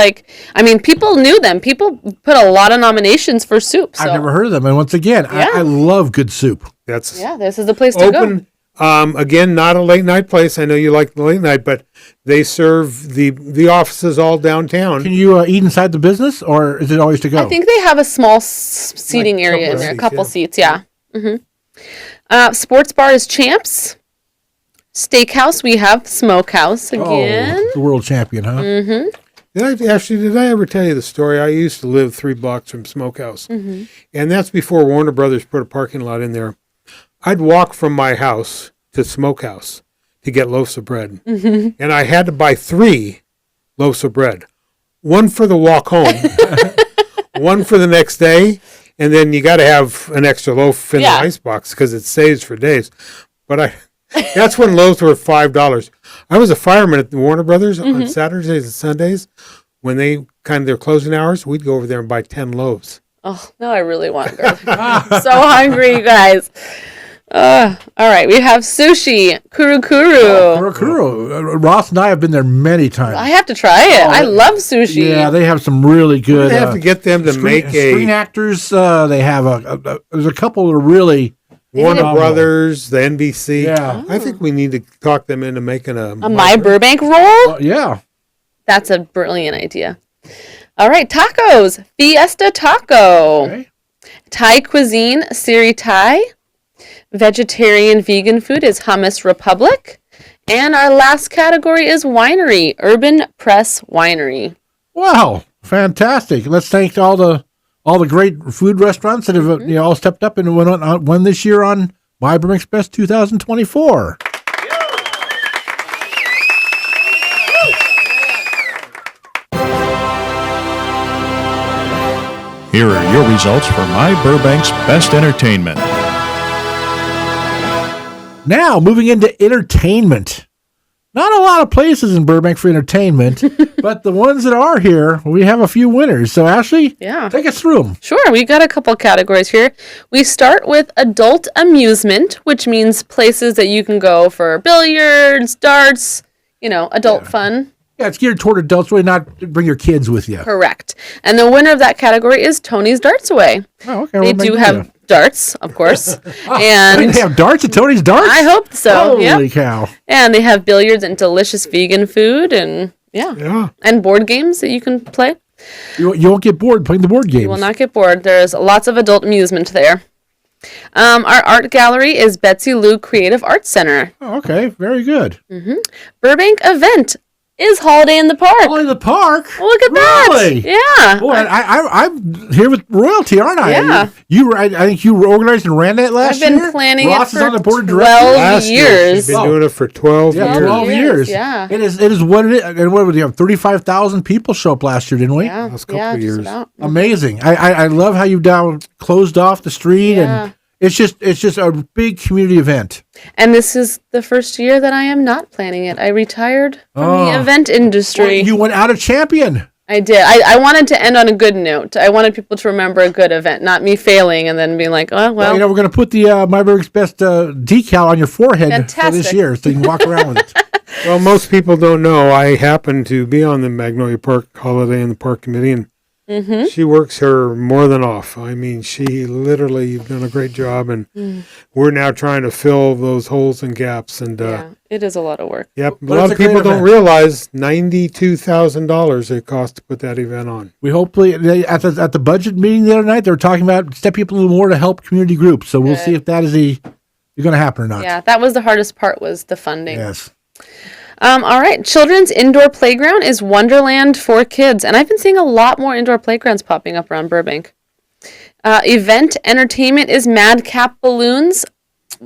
people knew them. People put a lot of nominations for soup. So. I've never heard of them. And once again, Yeah. I love good soup. That's Yeah, this is the place to open. Again, not a late night place. I know you like the late night, but they serve the offices all downtown. Can you eat inside the business, or is it always to go? go. I think they have a small seating area in there, a couple seats, yeah. Sports bar is Champs. Steakhouse, we have Smokehouse again. the world champion, huh? Did I ever tell you the story? I used to live 3 blocks from Smokehouse, and that's before Warner Brothers put a parking lot in there. I'd walk from my house to Smokehouse to get loaves of bread, and I had to buy 3 loaves of bread, one for the walk home, one for the next day, and then you got to have an extra loaf in the icebox because it stays for days. But that's when loaves were $5. I was a fireman at the Warner Brothers on Saturdays and Sundays. When their closing hours, we'd go over there and buy 10 loaves. Oh, now I really want to. I'm so hungry, you guys. All right, we have sushi, Kuru Kuru. Kuro. Ross and I have been there many times. I have to try it. I love sushi. Yeah, they have some really good. They have to get them to make screen actors. They have there's a couple that are really Warner Brothers, the NBC. Yeah. I think we need to talk them into making a My Burbank roll? yeah. That's a brilliant idea. All right, tacos. Fiesta Taco. Okay. Thai cuisine, Siri Thai. Vegetarian vegan food is Hummus Republic. And our last category is winery, Urban Press Winery. Wow, fantastic! Let's thank all the great food restaurants that have all stepped up and won this year on myBurbank's Best 2024. Here are your results for myBurbank's Best Entertainment. Now, moving into entertainment. Not a lot of places in Burbank for entertainment, but the ones that are here, we have a few winners. So, Ashley, take us through them. Sure, we got a couple categories here. We start with adult amusement, which means places that you can go for billiards, darts, adult fun. Yeah, it's geared toward adults, really not bring your kids with you. Correct. And the winner of that category is Tony's Darts Away. Oh, okay. They do have darts, of course. And they have darts at Tony's Darts? I hope so. Holy cow. And they have billiards and delicious vegan food and and board games that you can play. You won't get bored playing the board games. You will not get bored. There's lots of adult amusement there. Our art gallery is Betsy Lou Creative Arts Center. Oh, okay, very good. Burbank event is Holiday in the Park. Holiday in the Park? Look at really? that. Yeah. Boy, I'm here with royalty, aren't I? Yeah. I think you organized and ran that last year? I've been planning Ross it is on the board for of directors? 12 years. You've been doing it for 12 years. 12 years. Yeah. It is what it is. And what did we have? 35,000 people show up last year, didn't we? Yeah. Last couple of years. Amazing. I love how you closed off the street and it's just a big community event. And this is the first year that I am not planning it. I retired from the event industry. Well, you went out a champion. I did. I wanted to end on a good note. I wanted people to remember a good event, not me failing and then being like, oh, well. We're going to put the myBurbank's Best decal on your forehead for Fantastic. this year so you can walk around with it. Well, most people don't know. I happen to be on the Magnolia Park Holiday in the Park Committee, and she works her more than off. I mean, she literally, you've done a great job, and we're now trying to fill those holes and gaps. And Yeah, it is a lot of work. yep, But a lot it's of a great people don't event. realize $92,000 it cost to put that event on. We hopefully at the budget meeting the other night they were talking about stepping up a little more to help community groups. So we'll see if that is going to happen or not. Yeah, that was the hardest part, was the funding. Yes. All right. Children's indoor playground is Wonderland for kids. And I've been seeing a lot more indoor playgrounds popping up around Burbank. Event entertainment is Madcap Balloons.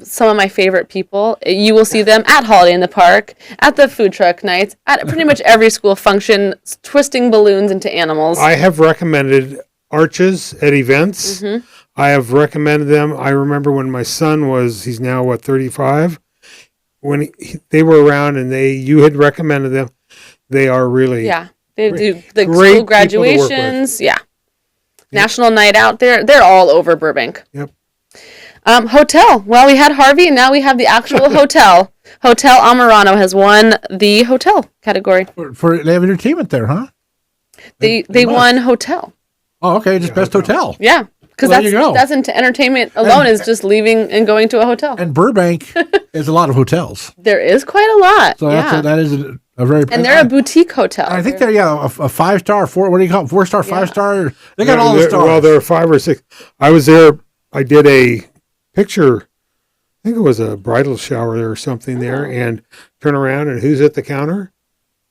Some of my favorite people. You will see them at Holiday in the Park, at the food truck nights, at pretty much every school function, twisting balloons into animals. I have recommended arches at events. I have recommended them. I remember when my son he's now, 35? When they were around and you had recommended them, they are really Yeah. They do the great school people to work with. graduations. Yeah. National night out there. They're all over Burbank. Yep. Hotel. Well, we had Harvey, and now we have the actual hotel. Hotel Amarano has won the hotel category. They have entertainment there, huh? They must. won hotel. Oh, okay, just best hotel. Yeah, because Well, there you go. that's into entertainment alone is just leaving and going to a hotel. And Burbank is a lot of hotels, There is quite a lot. so yeah. that is a very. And they're a boutique hotel. I think they're a 5-star, what do you call it? 4-star, 5-star. They got all the Well, stars. there are 5 or 6. I was there. I did a picture. I think it was a bridal shower there or something there, and turn around and who's at the counter?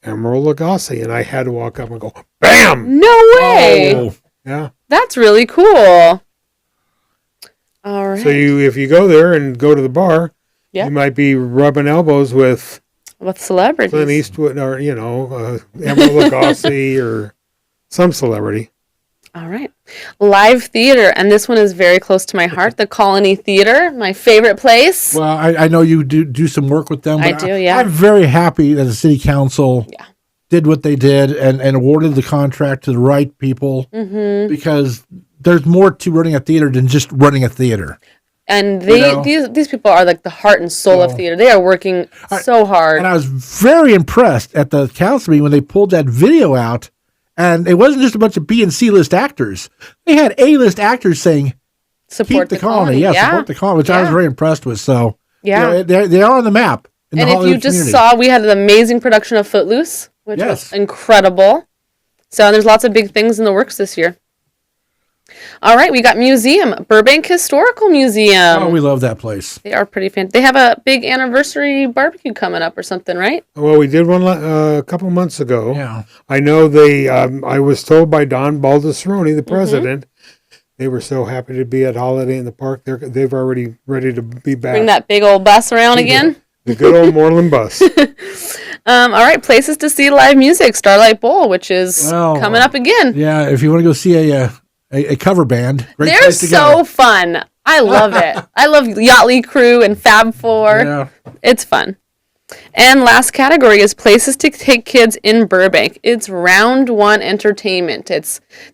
Emerald Lagasse, and I had to walk up and go, bam! No way. Oh, Yeah. That's really cool. All right. So if you go there and go to the bar, Yeah. you might be rubbing elbows with With celebrities. Clint Eastwood or Emerald Lagasse or some celebrity. All right. Live theater, and this one is very close to my heart. The Colony Theater, my favorite place. well, I know you do some work with them. I but do, yeah. I'm very happy that the city council did what they did and awarded the contract to the right people because there's more to running a theater than just running a theater. And know? these people are like the heart and soul of theater. They are working so hard. And I was very impressed at the council meeting when they pulled that video out. And it wasn't just a bunch of B and C list actors. They had A-list actors saying, Support keep the colony. Yeah, support the colony, which I was very impressed with. So, Yeah. they are on the map. In And the if you Hollywood just community. saw, we had an amazing production of Footloose, which was incredible. So there's lots of big things in the works this year. All right, we got museum, Burbank Historical Museum. Oh, we love that place. They are pretty fantastic. They have a big anniversary barbecue coming up or something, right? Well, we did one a couple months ago. Yeah. I know they. I was told by Don Baldessaroni, the president, they were so happy to be at Holiday in the Park. They've already ready to be back. Bring that big old bus around again. The good old Moreland bus. All right, places to see live music, Starlight Bowl, which is coming up again. Yeah, if you want to go see a cover band, great They're place to so go. fun. I love it. I love Yachtly Crew and Fab Four. Yeah. It's fun. And last category is places to take kids in Burbank. It's Round One Entertainment.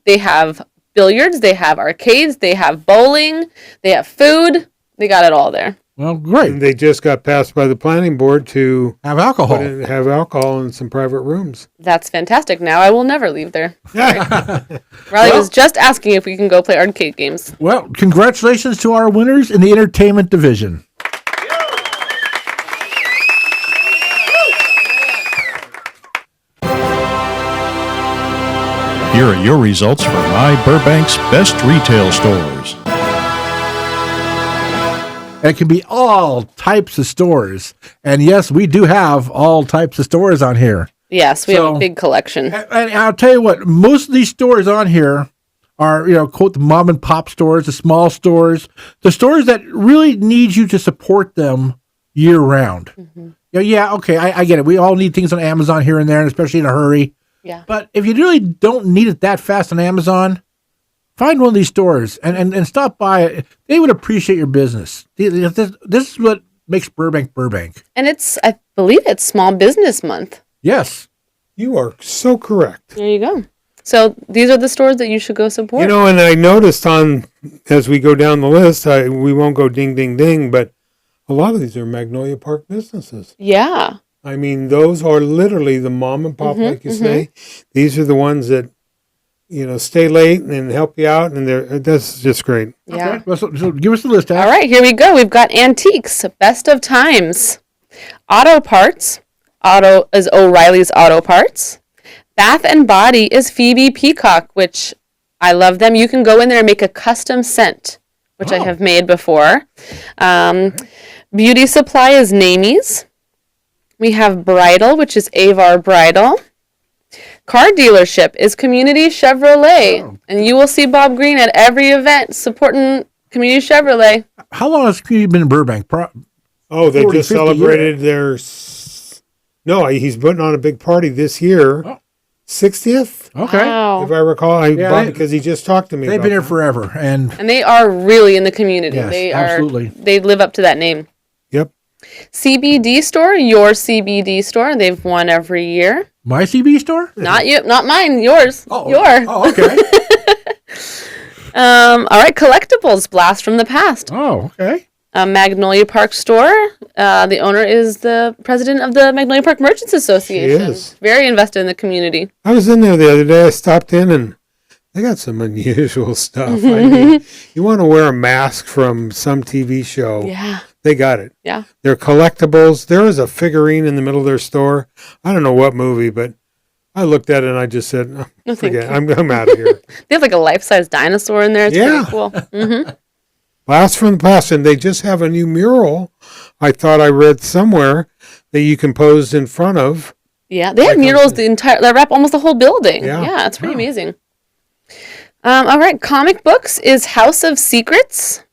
They have billiards, they have arcades, they have bowling, they have food. They got it all there. Well, great. And they just got passed by the planning board to Have alcohol. have alcohol in some private rooms. That's fantastic. Now I will never leave there. Yeah. Riley was just asking if we can go play arcade games. Well, congratulations to our winners in the entertainment division. Here are your results for myBurbank's best retail stores. It can be all types of stores. And yes, we do have all types of stores on here. Yes, we have a big collection. And I'll tell you what, most of these stores on here are, quote, the mom and pop stores, the small stores, the stores that really need you to support them year round. Okay, I get it. We all need things on Amazon here and there, and especially in a hurry. Yeah. But if you really don't need it that fast on Amazon, find one of these stores and stop by it. They would appreciate your business. This is what makes Burbank Burbank. And I believe it's Small Business Month. Yes. You are so correct. There you go. So these are the stores that you should go support. And I noticed as we go down the list, we won't go ding, ding, ding, but a lot of these are Magnolia Park businesses. Yeah. I mean, those are literally the mom and pop, like you say. These are the ones that, stay late and help you out, and that's just great. Yeah. Okay. Well, so give us the list, Ash. All right, here we go. We've got antiques, best of times, auto parts. Auto is O'Reilly's Auto Parts. Bath and Body is Phoebe Peacock, which I love them. You can go in there and make a custom scent, which I have made before. Beauty Supply is Namie's. We have Bridal, which is Avar Bridal. Car dealership is Community Chevrolet. And you will see Bob Green at every event supporting Community Chevrolet. How long has community been in Burbank? They 40, just 50 celebrated their... No, he's putting on a big party this year. 60th? Okay. Wow. If I recall, because he just talked to me. They've been here forever. And they are really in the community. Yes, absolutely. They live up to that name. Yep. CBD store, your CBD store. They've won every year. my CB store? Not you, not mine, yours. Oh, okay. All right, collectibles, Blast from the Past. Oh, okay. Magnolia Park store. The owner is the president of the Magnolia Park Merchants Association. She is. Very invested in the community. I was in there the other day. I stopped in and they got some unusual stuff. I mean, you want to wear a mask from some TV show. Yeah. They got it. Yeah. They're collectibles. There is a figurine in the middle of their store. I don't know what movie, but I looked at it and I just said, No, thank forget it. you. I'm out of here. They have like a life-size dinosaur in there. It's Yeah. pretty cool. Mm-hmm. Blast from the Past, and they just have a new mural. I thought I read somewhere that you can pose in front of. Yeah, they have murals that wrap almost the whole building. Yeah. It's pretty amazing. All right, comic books is House of Secrets.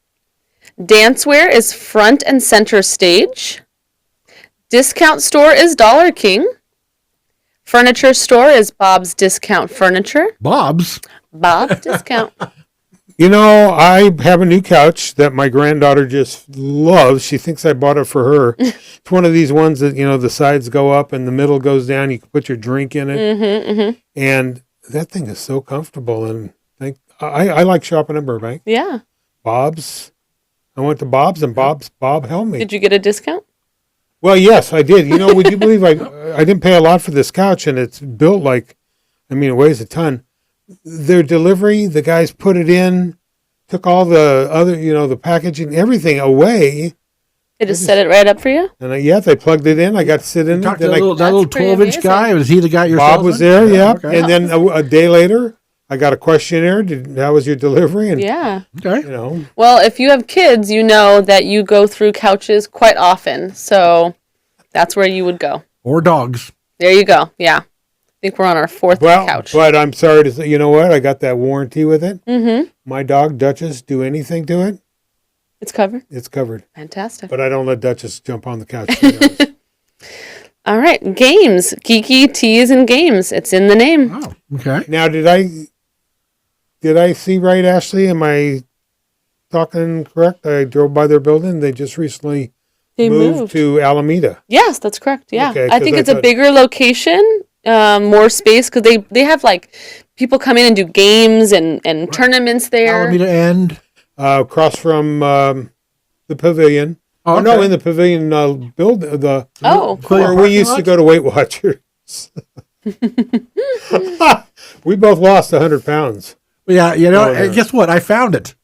Dancewear is Front and Center Stage. Discount store is Dollar King. Furniture store is Bob's Discount Furniture. Bob's? Bob's Discount. I have a new couch that my granddaughter just loves. She thinks I bought it for her. It's one of these ones that, the sides go up and the middle goes down. You can put your drink in it. And that thing is so comfortable. And I like shopping in Burbank. Yeah. Bob's. I went to Bob's and Bob helped me. Did you get a discount? Well, yes, I did. Would you believe I didn't pay a lot for this couch, and it's built it weighs a ton. Their delivery, the guys put it in, took all the other, the packaging, everything away. They just set it right up for you? And they plugged it in. I got to sit in it. Talk to that little 12-inch guy. Was he the guy you're Bob was there, yeah. Okay. And then a day later, I got a questionnaire. How was your delivery? And, Yeah. Okay. Well, if you have kids, you know that you go through couches quite often. So that's where you would go. Or dogs. There you go. Yeah. I think we're on our fourth couch. But I'm sorry to say, you know what? I got that warranty with it. Mm-hmm. My dog, Duchess, do anything to it? It's covered? It's covered. Fantastic. But I don't let Duchess jump on the couch. All right. Games. Geeky Teas and Games. It's in the name. Oh, okay. Now, did I see right, Ashley? Am I talking correct? I drove by their building. They just recently moved to Alameda. Yes, that's correct. Yeah. Okay, I think it's a bigger location, more space, because they have people come in and do games and tournaments there. Alameda End. Across from the pavilion. Oh, no, okay. in the pavilion where we used to go to Weight Watchers. We both lost 100 pounds. Yeah, guess what? I found it.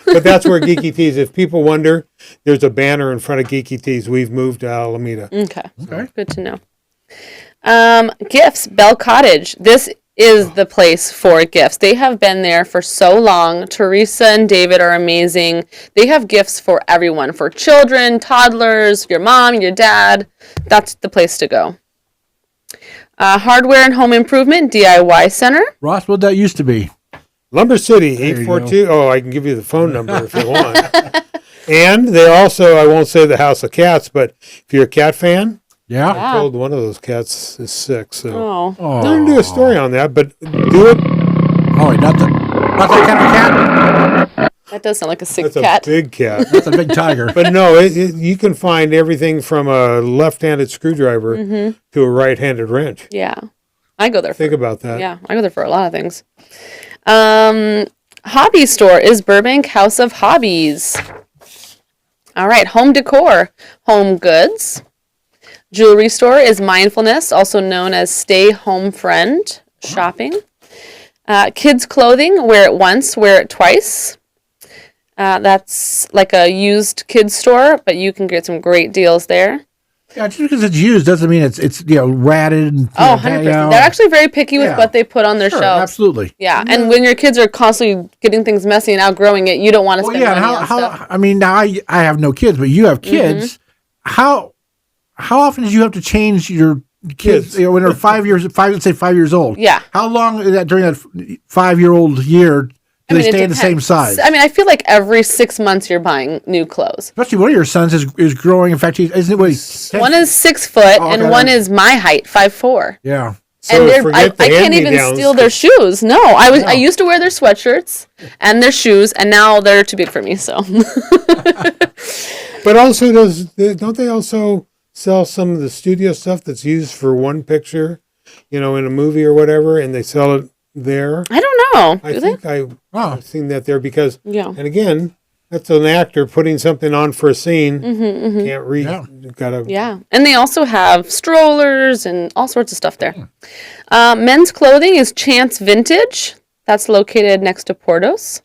But that's where Geeky Teas, if people wonder, there's a banner in front of Geeky Teas. We've moved to Alameda. Okay. Good to know. Gifts, Bell Cottage. This is the place for gifts. They have been there for so long. Teresa and David are amazing. They have gifts for everyone, for children, toddlers, your mom, your dad. That's the place to go. Hardware and Home Improvement, DIY Center. Ross, what that used to be? Lumber City, 842. Oh, I can give you the phone number if you want. And they also, I won't say the House of Cats, but if you're a cat fan, Yeah. I'm told one of those cats is sick. So Oh. I'm going to do a story on that, but do it. Oh, wait, not that kind of cat. That does sound like a sick That's cat. a big cat. That's a big tiger. But no, you can find everything from a left-handed screwdriver to a right-handed wrench. Yeah. I go there. Think about that. Yeah, I go there for a lot of things. Hobby store is Burbank House of Hobbies. All right, home decor, home goods. Jewelry store is Mindfulness, also known as Stay Home Friend Shopping. Kids clothing, wear it once, wear it twice. That's like a used kids store, but you can get some great deals there. Yeah, just because it's used doesn't mean it's ratted. And, 100%. They're actually very picky with what they put on their shelves. Absolutely. Yeah, and when your kids are constantly getting things messy and outgrowing it, you don't want to spend money on stuff. I mean, now I have no kids, but you have kids. How often did you have to change your kids? When they're 5 years, let's say 5 years old. Yeah. How long is that during that 5-year-old year? Do they stay in the same size? I mean, I feel like every 6 months you're buying new clothes. Especially one of your sons is growing. In fact, isn't it? One is 6 foot and one is my height, 5'4". Yeah. So and I can't even steal their shoes. No, I used to wear their sweatshirts and their shoes, and now they're too big for me. So. But also, don't they also sell some of the studio stuff that's used for one picture, in a movie or whatever, and they sell it there? I don't know. I think I've seen that there because, and again, that's an actor putting something on for a scene. Can't read. And they also have strollers and all sorts of stuff there. Men's clothing is Chance Vintage. That's located next to Portos.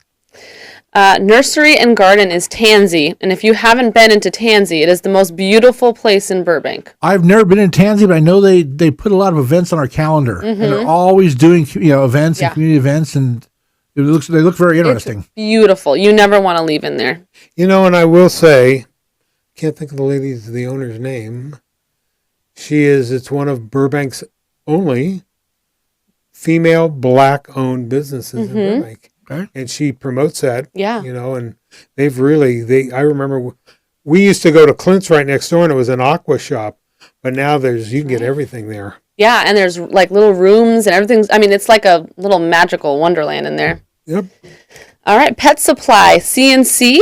Nursery and Garden is Tansy, and if you haven't been into Tansy, it is the most beautiful place in Burbank. I've never been in Tansy, but I know they put a lot of events on our calendar, and they're always doing events and community events, and they look very interesting. It's beautiful. You never want to leave in there. And I will say, can't think of the owner's name. It's one of Burbank's only female Black-owned businesses in Burbank. Okay. And she promotes that, Yeah. And I remember we used to go to Clint's right next door and it was an aqua shop, but now you can get everything there. Yeah, and there's like little rooms and everything's, it's like a little magical wonderland in there. Yep. All right, Pet Supply, CNC.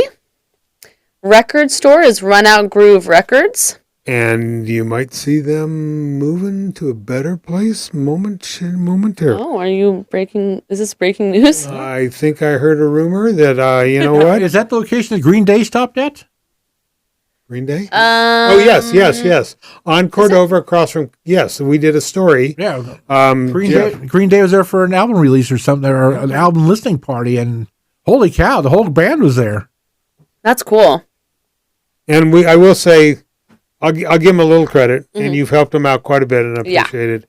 Record store is Run Out Groove Records. And you might see them moving to a better place momentarily. Oh, is this breaking news? I think I heard a rumor that, you know what? Is that the location that Green Day stopped at? Green Day? Yes. On Cordova, across from, we did a story. Yeah. Green Day was there for an album release or something, or an album listening party, and holy cow, the whole band was there. That's cool. And I will say, I'll give him a little credit, and you've helped him out quite a bit, and I appreciate it.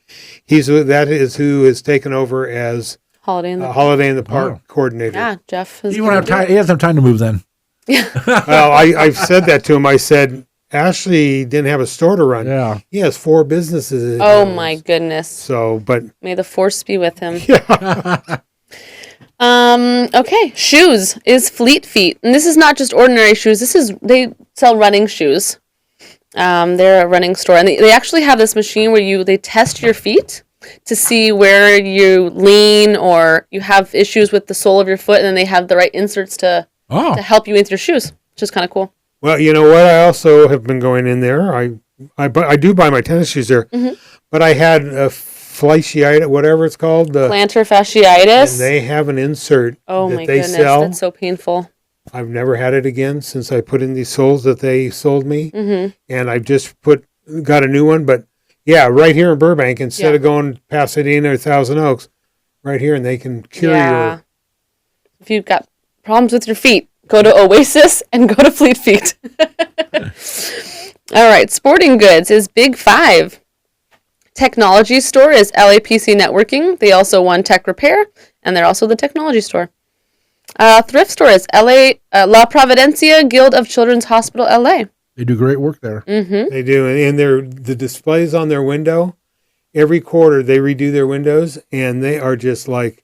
That is who is taken over as Holiday in the Park coordinator. Yeah, Jeff. He doesn't have time to move then. Well, I've said that to him. I said, Ashley didn't have a store to run. Yeah. He has 4 businesses. Oh, my goodness. So, but. May the force be with him. Yeah. Okay, shoes is Fleet Feet. And this is not just ordinary shoes. They sell running shoes. They're a running store, and they actually have this machine where they test your feet to see where you lean or you have issues with the sole of your foot, and then they have the right inserts to help you with your shoes, which is kind of cool. Well, you know what? I also have been going in there. I do buy my tennis shoes there, but I had a fasciitis, whatever it's called, plantar fasciitis, and they have an insert. Oh that my they goodness, sell. That's so painful. I've never had it again since I put in these soles that they sold me, and I've just got a new one. But right here in Burbank, instead of going to Pasadena or Thousand Oaks, right here, and they can cure your. If you've got problems with your feet, go to Oasis and go to Fleet Feet. All right, sporting goods is Big 5. Technology store is LAPC Networking. They also won Tech Repair, and they're also the technology store. Thrift store is La Providencia Guild of Children's Hospital, LA. They do great work there. They do, and the displays on their window, every quarter they redo their windows, and they are just like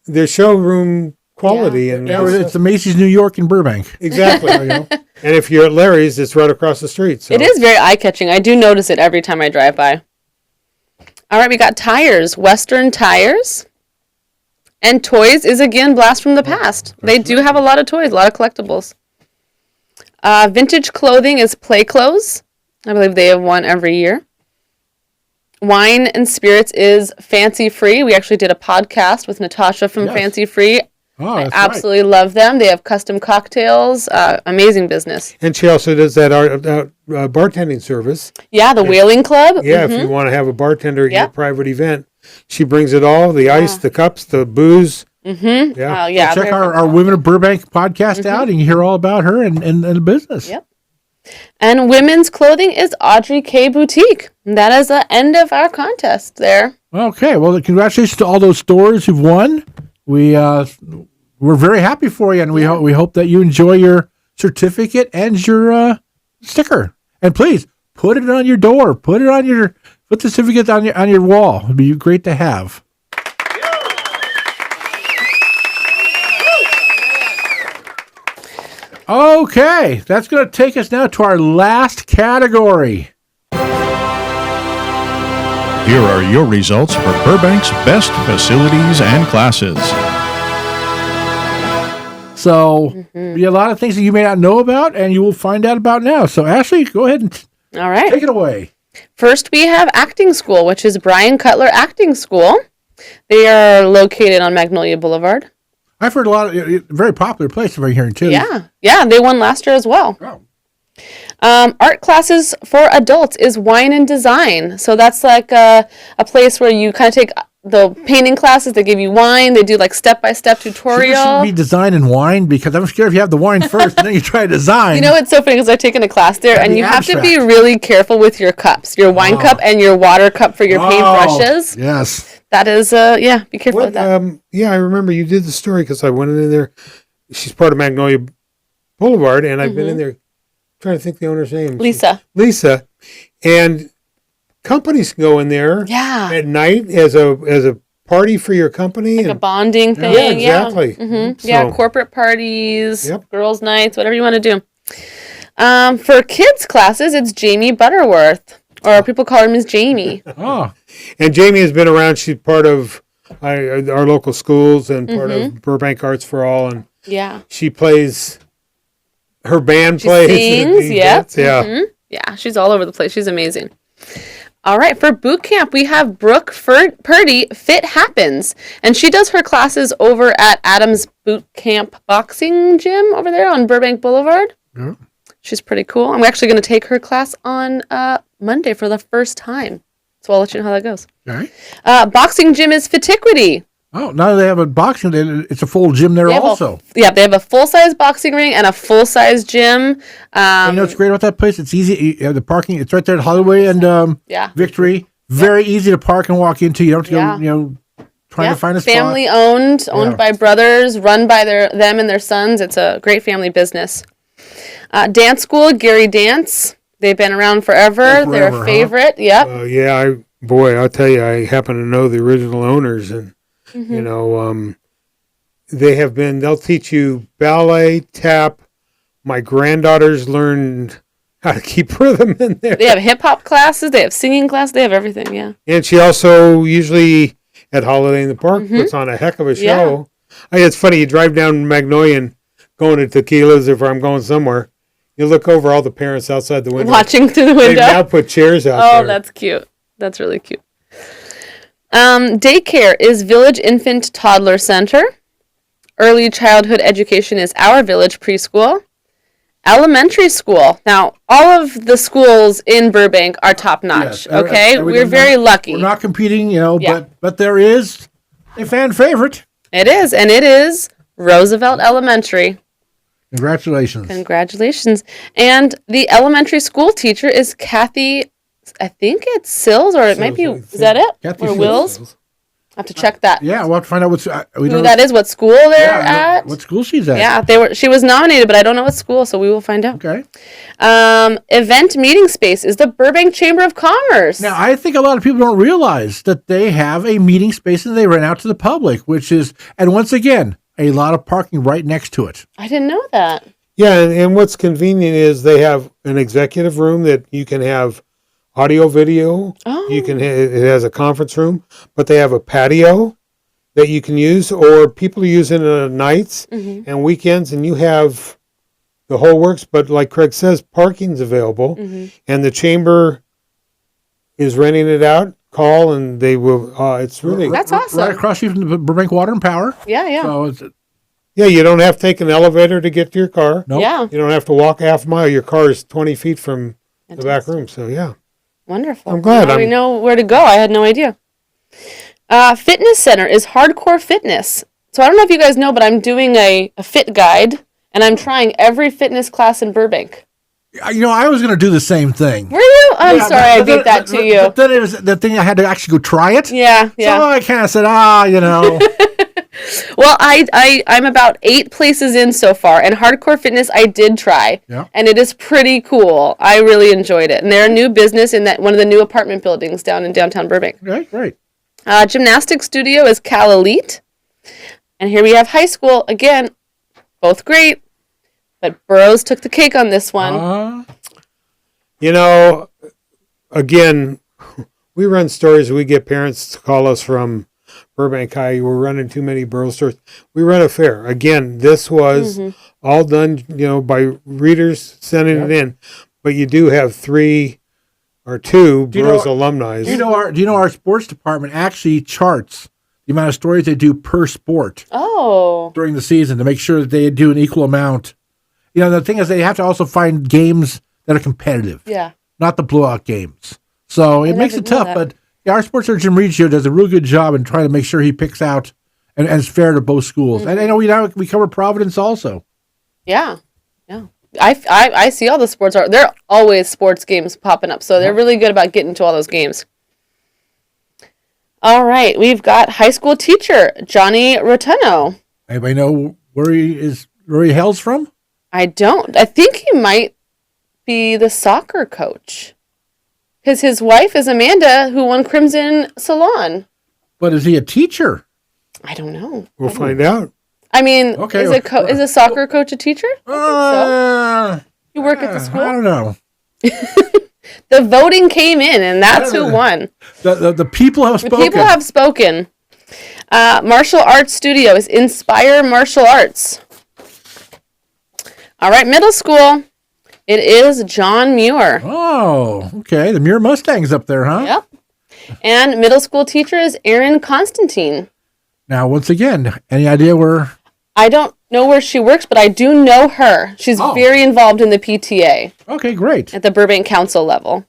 their showroom quality. Yeah. And it's the Macy's New York in Burbank. Exactly. And if you're at Larry's, it's right across the street. So. It is very eye-catching. I do notice it every time I drive by. All right, we got tires. Western Tires. And toys is, again, Blast from the Past. They do have a lot of toys, a lot of collectibles. Vintage clothing is Play Clothes. I believe they have one every year. Wine and spirits is Fancy Free. We actually did a podcast with Natasha from Fancy Free Oh, I that's absolutely love them. They have custom cocktails. Amazing business. And she also does that bartending service. Yeah, the Whaling Club. Yeah, if you want to have a bartender at your Yep. private event, she brings it all: the ice, the cups, the booze. Mm-hmm. Yeah. Yeah. Check our Women of Burbank podcast out, and you hear all about her and the business. Yep. And women's clothing is Audrey K Boutique. And that is the end of our contest there. Okay, well, congratulations to all those stores who've won. We're very happy for you, and we hope that you enjoy your certificate and your sticker. And please put it on your door. Put the certificate on your wall. It'd be great to have. Okay, that's going to take us now to our last category. Here are your results for Burbank's best facilities and classes. So, a lot of things that you may not know about, and you will find out about now. So, Ashley, go ahead and All right. take it away. First, we have Acting School, which is Brian Cutler Acting School. They are located on Magnolia Boulevard. I've heard a lot of very popular place over here too. Yeah, they won last year as well. Oh. Art classes for adults is Wine and Design. So that's like a place where you kind of take the painting classes. They give you wine. They do like step-by-step tutorial. Should be design and wine, because I'm scared if you have the wine first and then you try to design. You know, it's so funny because I've taken a class there, and you have to be really careful with your cups, your wine cup and your water cup for your paintbrushes. Yes. That is, be careful with that. I remember you did the story because I went in there. She's part of Magnolia Boulevard, and I've been in there trying to think the owner's name. Lisa. And companies can go in there at night as a party for your company. Like a bonding thing. Yeah, exactly. Mm-hmm. So, corporate parties, girls' nights, whatever you want to do. For kids' classes, it's Jamie Butterworth. Or people call her Miss Jamie. Oh. And Jamie has been around. She's part of our local schools and part of Burbank Arts for All. And she plays, her band plays. Sings, Yeah. Yeah, she's all over the place. She's amazing. All right, for boot camp, we have Brooke Purdy, Fit Happens. And she does her classes over at Adams Boot Camp Boxing Gym over there on Burbank Boulevard. Yeah. She's pretty cool. I'm actually going to take her class on Monday for the first time. So I'll let you know how that goes. All right. Boxing gym is Fitiquity. Oh, now they have a boxing. It's a full gym there also. They have a full-size boxing ring and a full-size gym. You know what's great about that place? It's easy. You have the parking. It's right there at Holloway and Victory. Very easy to park and walk into. You don't have to go, trying to find a spot. Family owned by brothers, run by them and their sons. It's a great family business. Dance school, Gary Dance. They've been around forever. They're a favorite. Yep. I'll tell you, I happen to know the original owners, and they'll teach you ballet, tap. My granddaughters learned how to keep rhythm in there. They have hip hop classes. They have singing classes. They have everything. Yeah. And she also usually at Holiday in the Park puts on a heck of a show. It's funny. You drive down Magnolia and going to Tequila's, if I'm going somewhere. You look over, all the parents outside the window. Watching through the window. They now put chairs out there. Oh, that's cute. That's really cute. Daycare is Village Infant Toddler Center. Early childhood education is Our Village Preschool. Elementary school. Now, all of the schools in Burbank are top notch. Yes. Okay, we're very lucky. We're not competing, but there is a fan favorite. It is Roosevelt Elementary. Congratulations. And the elementary school teacher is Kathy, I think it's Sills, or it might be, is that it? Kathy or Sills. Wills? I have to check that. Yeah, we'll have to find out who that is, what school they're at. What school she's at. Yeah, she was nominated, but I don't know what school, so we will find out. Okay. Event meeting space is the Burbank Chamber of Commerce. Now, I think a lot of people don't realize that they have a meeting space and they rent out to the public, and once again, a lot of parking right next to it. I didn't know that. Yeah, and what's convenient is they have an executive room that you can have audio, video. Oh. It has a conference room, but they have a patio that you can use, or people are using it on nights and weekends, and you have the whole works. But like Craig says, parking's available, and the chamber is renting it out. Call and they will. It's really that's awesome. Right across you from the Burbank Water and Power. Yeah. So Yeah, you don't have to take an elevator to get to your car. Nope. Yeah. You don't have to walk half a mile. Your car is 20 feet from the back room. So, yeah. Wonderful. I'm glad. Now we know where to go. I had no idea. Fitness center is Hardcore Fitness. So I don't know if you guys know, but I'm doing a fit guide, and I'm trying every fitness class in Burbank. I was going to do the same thing. Were you? I'm Yeah, sorry, I beat that to you. But then it was the thing I had to actually go try it. Yeah, yeah. So I kind of said, Well, I'm about 8 places in so far, and Hardcore Fitness I did try, and it is pretty cool. I really enjoyed it, and they're a new business in that one of the new apartment buildings down in downtown Burbank. Right. Gymnastics studio is Cal Elite, and here we have high school again, both great, but Burroughs took the cake on this one. Again, we run stories. We get parents to call us from Burbank High. We're running too many Burroughs stories. We run a fair. Again, this was all done, by readers sending it in. But you do have 3 or 2 Burroughs alumni. Do you know our sports department actually charts the amount of stories they do per sport during the season to make sure that they do an equal amount. The thing is they have to also find games that are competitive. Yeah. Not the blowout games. So it makes it tough, but our sports surgeon Jim Reggio does a real good job in trying to make sure he picks out and it's fair to both schools. And I know we cover Providence also. Yeah. I see all the sports. There are always sports games popping up, so they're really good about getting to all those games. All right, we've got high school teacher Johnny Rotuno. Anybody know where he hails from? I don't. I think he might be the soccer coach. Because his wife is Amanda, who won Crimson Salon. But is he a teacher? I don't know. We'll find out. I mean, is a soccer coach a teacher? I think so. You work at the school? I don't know. The voting came in, and that's who won. The people have spoken. The people have spoken. Martial arts studio is Inspire Martial Arts. All right, middle school. It is John Muir. Oh, okay. The Muir Mustang's up there, huh? Yep. And middle school teacher is Erin Constantine. Now, once again, any idea where? I don't know where she works, but I do know her. She's very involved in the PTA. Okay, great. At the Burbank Council level.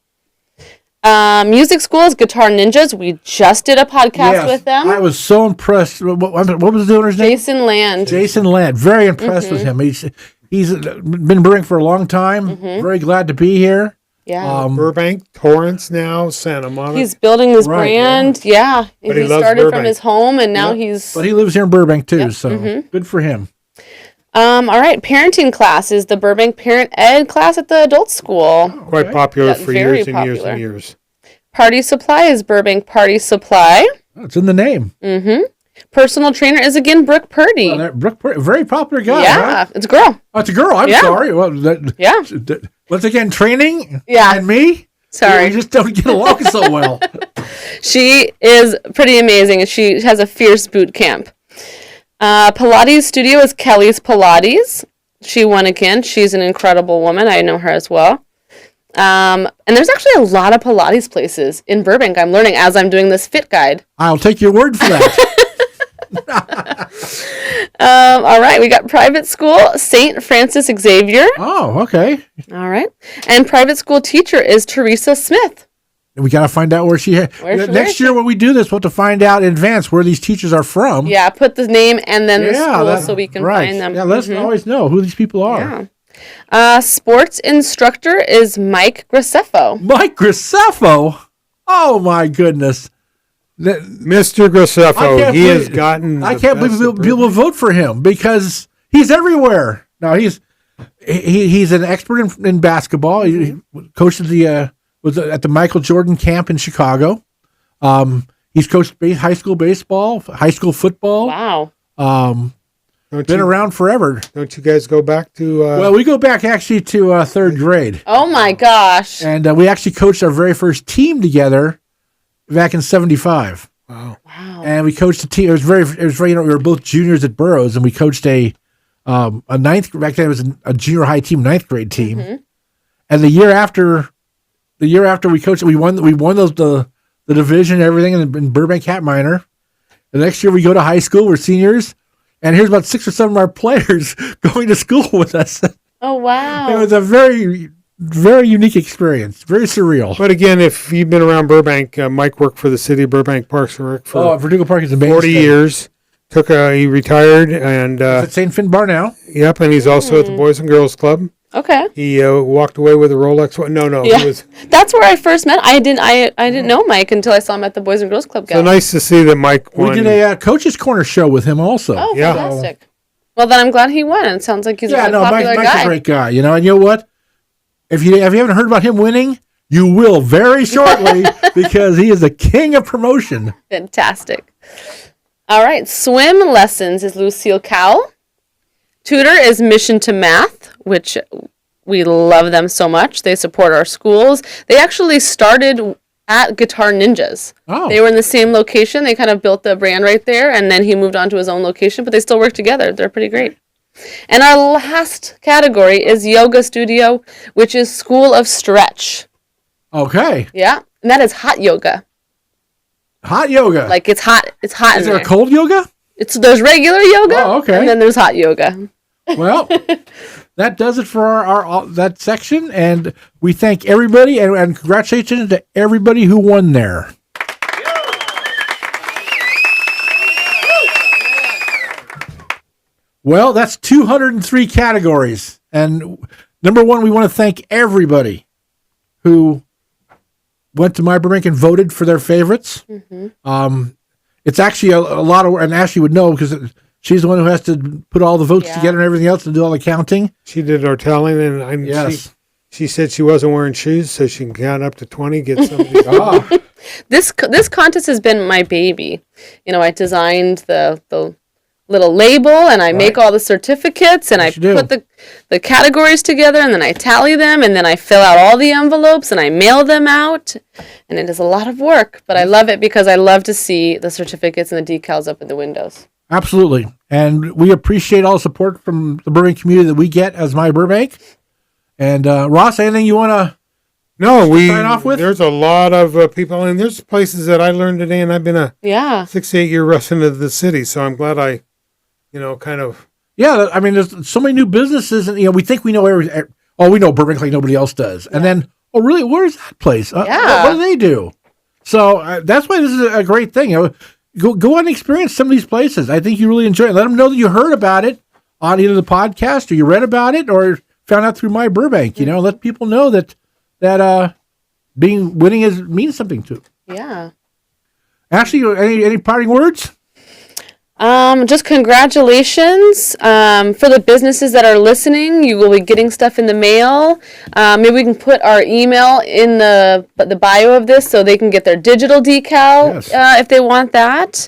Music school is Guitar Ninjas. We just did a podcast with them. I was so impressed. What was the owner's name? Jason Land. Jason Land. Very impressed with him. He's been Burbank for a long time. Very glad to be here. Yeah. Burbank, Torrance now, Santa Monica. He's building this brand. Yeah. But he started from his home, and now he's... But he lives here in Burbank, too, so good for him. All right. Parenting class is the Burbank Parent Ed class at the adult school. Quite popular for years and years and years. Party supply is Burbank Party Supply. Oh, it's in the name. Personal trainer is again Brooke Purdy. Brooke Purdy, very popular guy. Yeah, right? it's a girl. Oh, it's a girl. I'm sorry. Well, once again, training. Yeah. And me. Sorry. We just don't get along so well. She is pretty amazing. She has a fierce boot camp. Pilates studio is Kelly's Pilates. She won again. She's an incredible woman. I know her as well. And there's actually a lot of Pilates places in Burbank. I'm learning as I'm doing this fit guide. I'll take your word for that. All right, we got private school, St. Francis Xavier. Oh, okay. All right. And private school teacher is Teresa Smith. We got to find out where she next year when we do this, we'll have to find out in advance where these teachers are from. Yeah, put the name and then the school so we can find them. Yeah, let's always know who these people are. Yeah. Sports instructor is Mike Graceffo. Mike Graceffo? Oh, my goodness. Mr. Graceffo, he has gotten. I can't believe people will vote for him because he's everywhere. No, he's an expert in basketball. He coached at the Michael Jordan camp in Chicago. He's coached high school baseball, high school football. Wow. Been around forever. Don't you guys go back to? Well, we go back actually to third grade. Oh my gosh! And we actually coached our very first team together back in '75. Wow! And we coached a team. It was very. We were both juniors at Burroughs, and we coached a ninth. Back then, it was a junior high team, ninth grade team. And the year after we coached, we won the division and everything in Burbank Hat Minor. The next year we go to high school. We're seniors. And here's about 6 or 7 of our players going to school with us. Oh, wow. It was a very, very unique experience. Very surreal. But again, if you've been around Burbank, Mike worked for the city of Burbank Parks and Rec for Verdugo Park is amazing. 40 years. He retired and He's at St. Finn Bar now. Yep, and he's also at the Boys and Girls Club. Okay. He walked away with a Rolex. No, Yeah. he was. That's where I first met. I didn't know Mike until I saw him at the Boys and Girls Club. So nice to see that Mike won. We did a Coach's Corner show with him also. Oh, Yeah. fantastic. Well, then I'm glad he won. It sounds like he's a really popular Mike's guy. a great guy. You know, and you know what? If you haven't heard about him winning, you will very shortly because he is the king of promotion. Fantastic. All right. Swim lessons is Lucille Cowell. Tutor is Mission to Math, which we love them so much. They support our schools. They actually started at Guitar Ninjas. Oh. They were in the same location. They kind of built the brand right there, and then he moved on to his own location, but they still work together. They're pretty great. And our last category is Yoga Studio, which is School of Stretch. Okay. Yeah, and that is hot yoga. Hot yoga. Like it's hot. It's hot. Is in there there. a cold yoga? There's regular yoga. Oh, okay. And then there's hot yoga. Well, that does it for our that section, and we thank everybody and congratulations to everybody who won there. Well, that's 203 categories, and number one, we want to thank everybody who went to myBurbank and voted for their favorites. Mm-hmm. It's actually a lot of work, and Ashley would know because she's the one who has to put all the votes together and everything else and do all the counting. She did our tallying, and Yes. she said she wasn't wearing shoes, so she can count up to 20, get somebody. This contest has been my baby. You know, I designed the little label, and I make all the certificates, and I put the categories together, and then I tally them, and then I fill out all the envelopes, and I mail them out, and it is a lot of work, but I love it because I love to see the certificates and the decals up in the windows. Absolutely. And we appreciate all the support from the Burbank community that we get as myBurbank. And Ross, anything you want to sign off with? There's a lot of people, and there's places that I learned today, and I've been a 68-year resident of the city, so I'm glad I, kind of. Yeah, I mean, there's so many new businesses, and, we think we know everything. Oh, we know Burbank like nobody else does. And then, oh, really, where's that place? What do they do? So that's why this is a great thing. Go and experience some of these places. I think you really enjoy it. Let them know that you heard about it on either the podcast or you read about it or found out through myBurbank. Let people know that winning means something to. Yeah. Ashley, any parting words? Just congratulations for the businesses that are listening. You will be getting stuff in the mail. Maybe we can put our email in the bio of this so they can get their digital decal if they want that.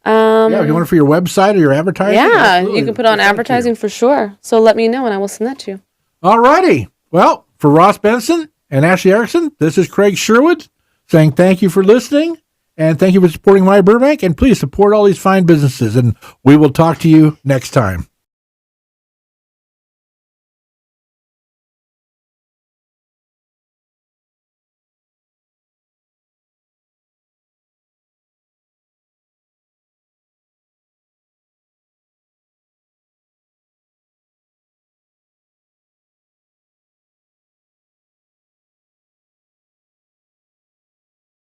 If you want it for your website or your advertising. Yeah, absolutely. you can put on advertising for sure. So let me know and I will send that to you. All righty. Well, for Ross Benson and Ashley Erickson, this is Craig Sherwood saying thank you for listening. And thank you for supporting myBurbank, and please support all these fine businesses, and we will talk to you next time.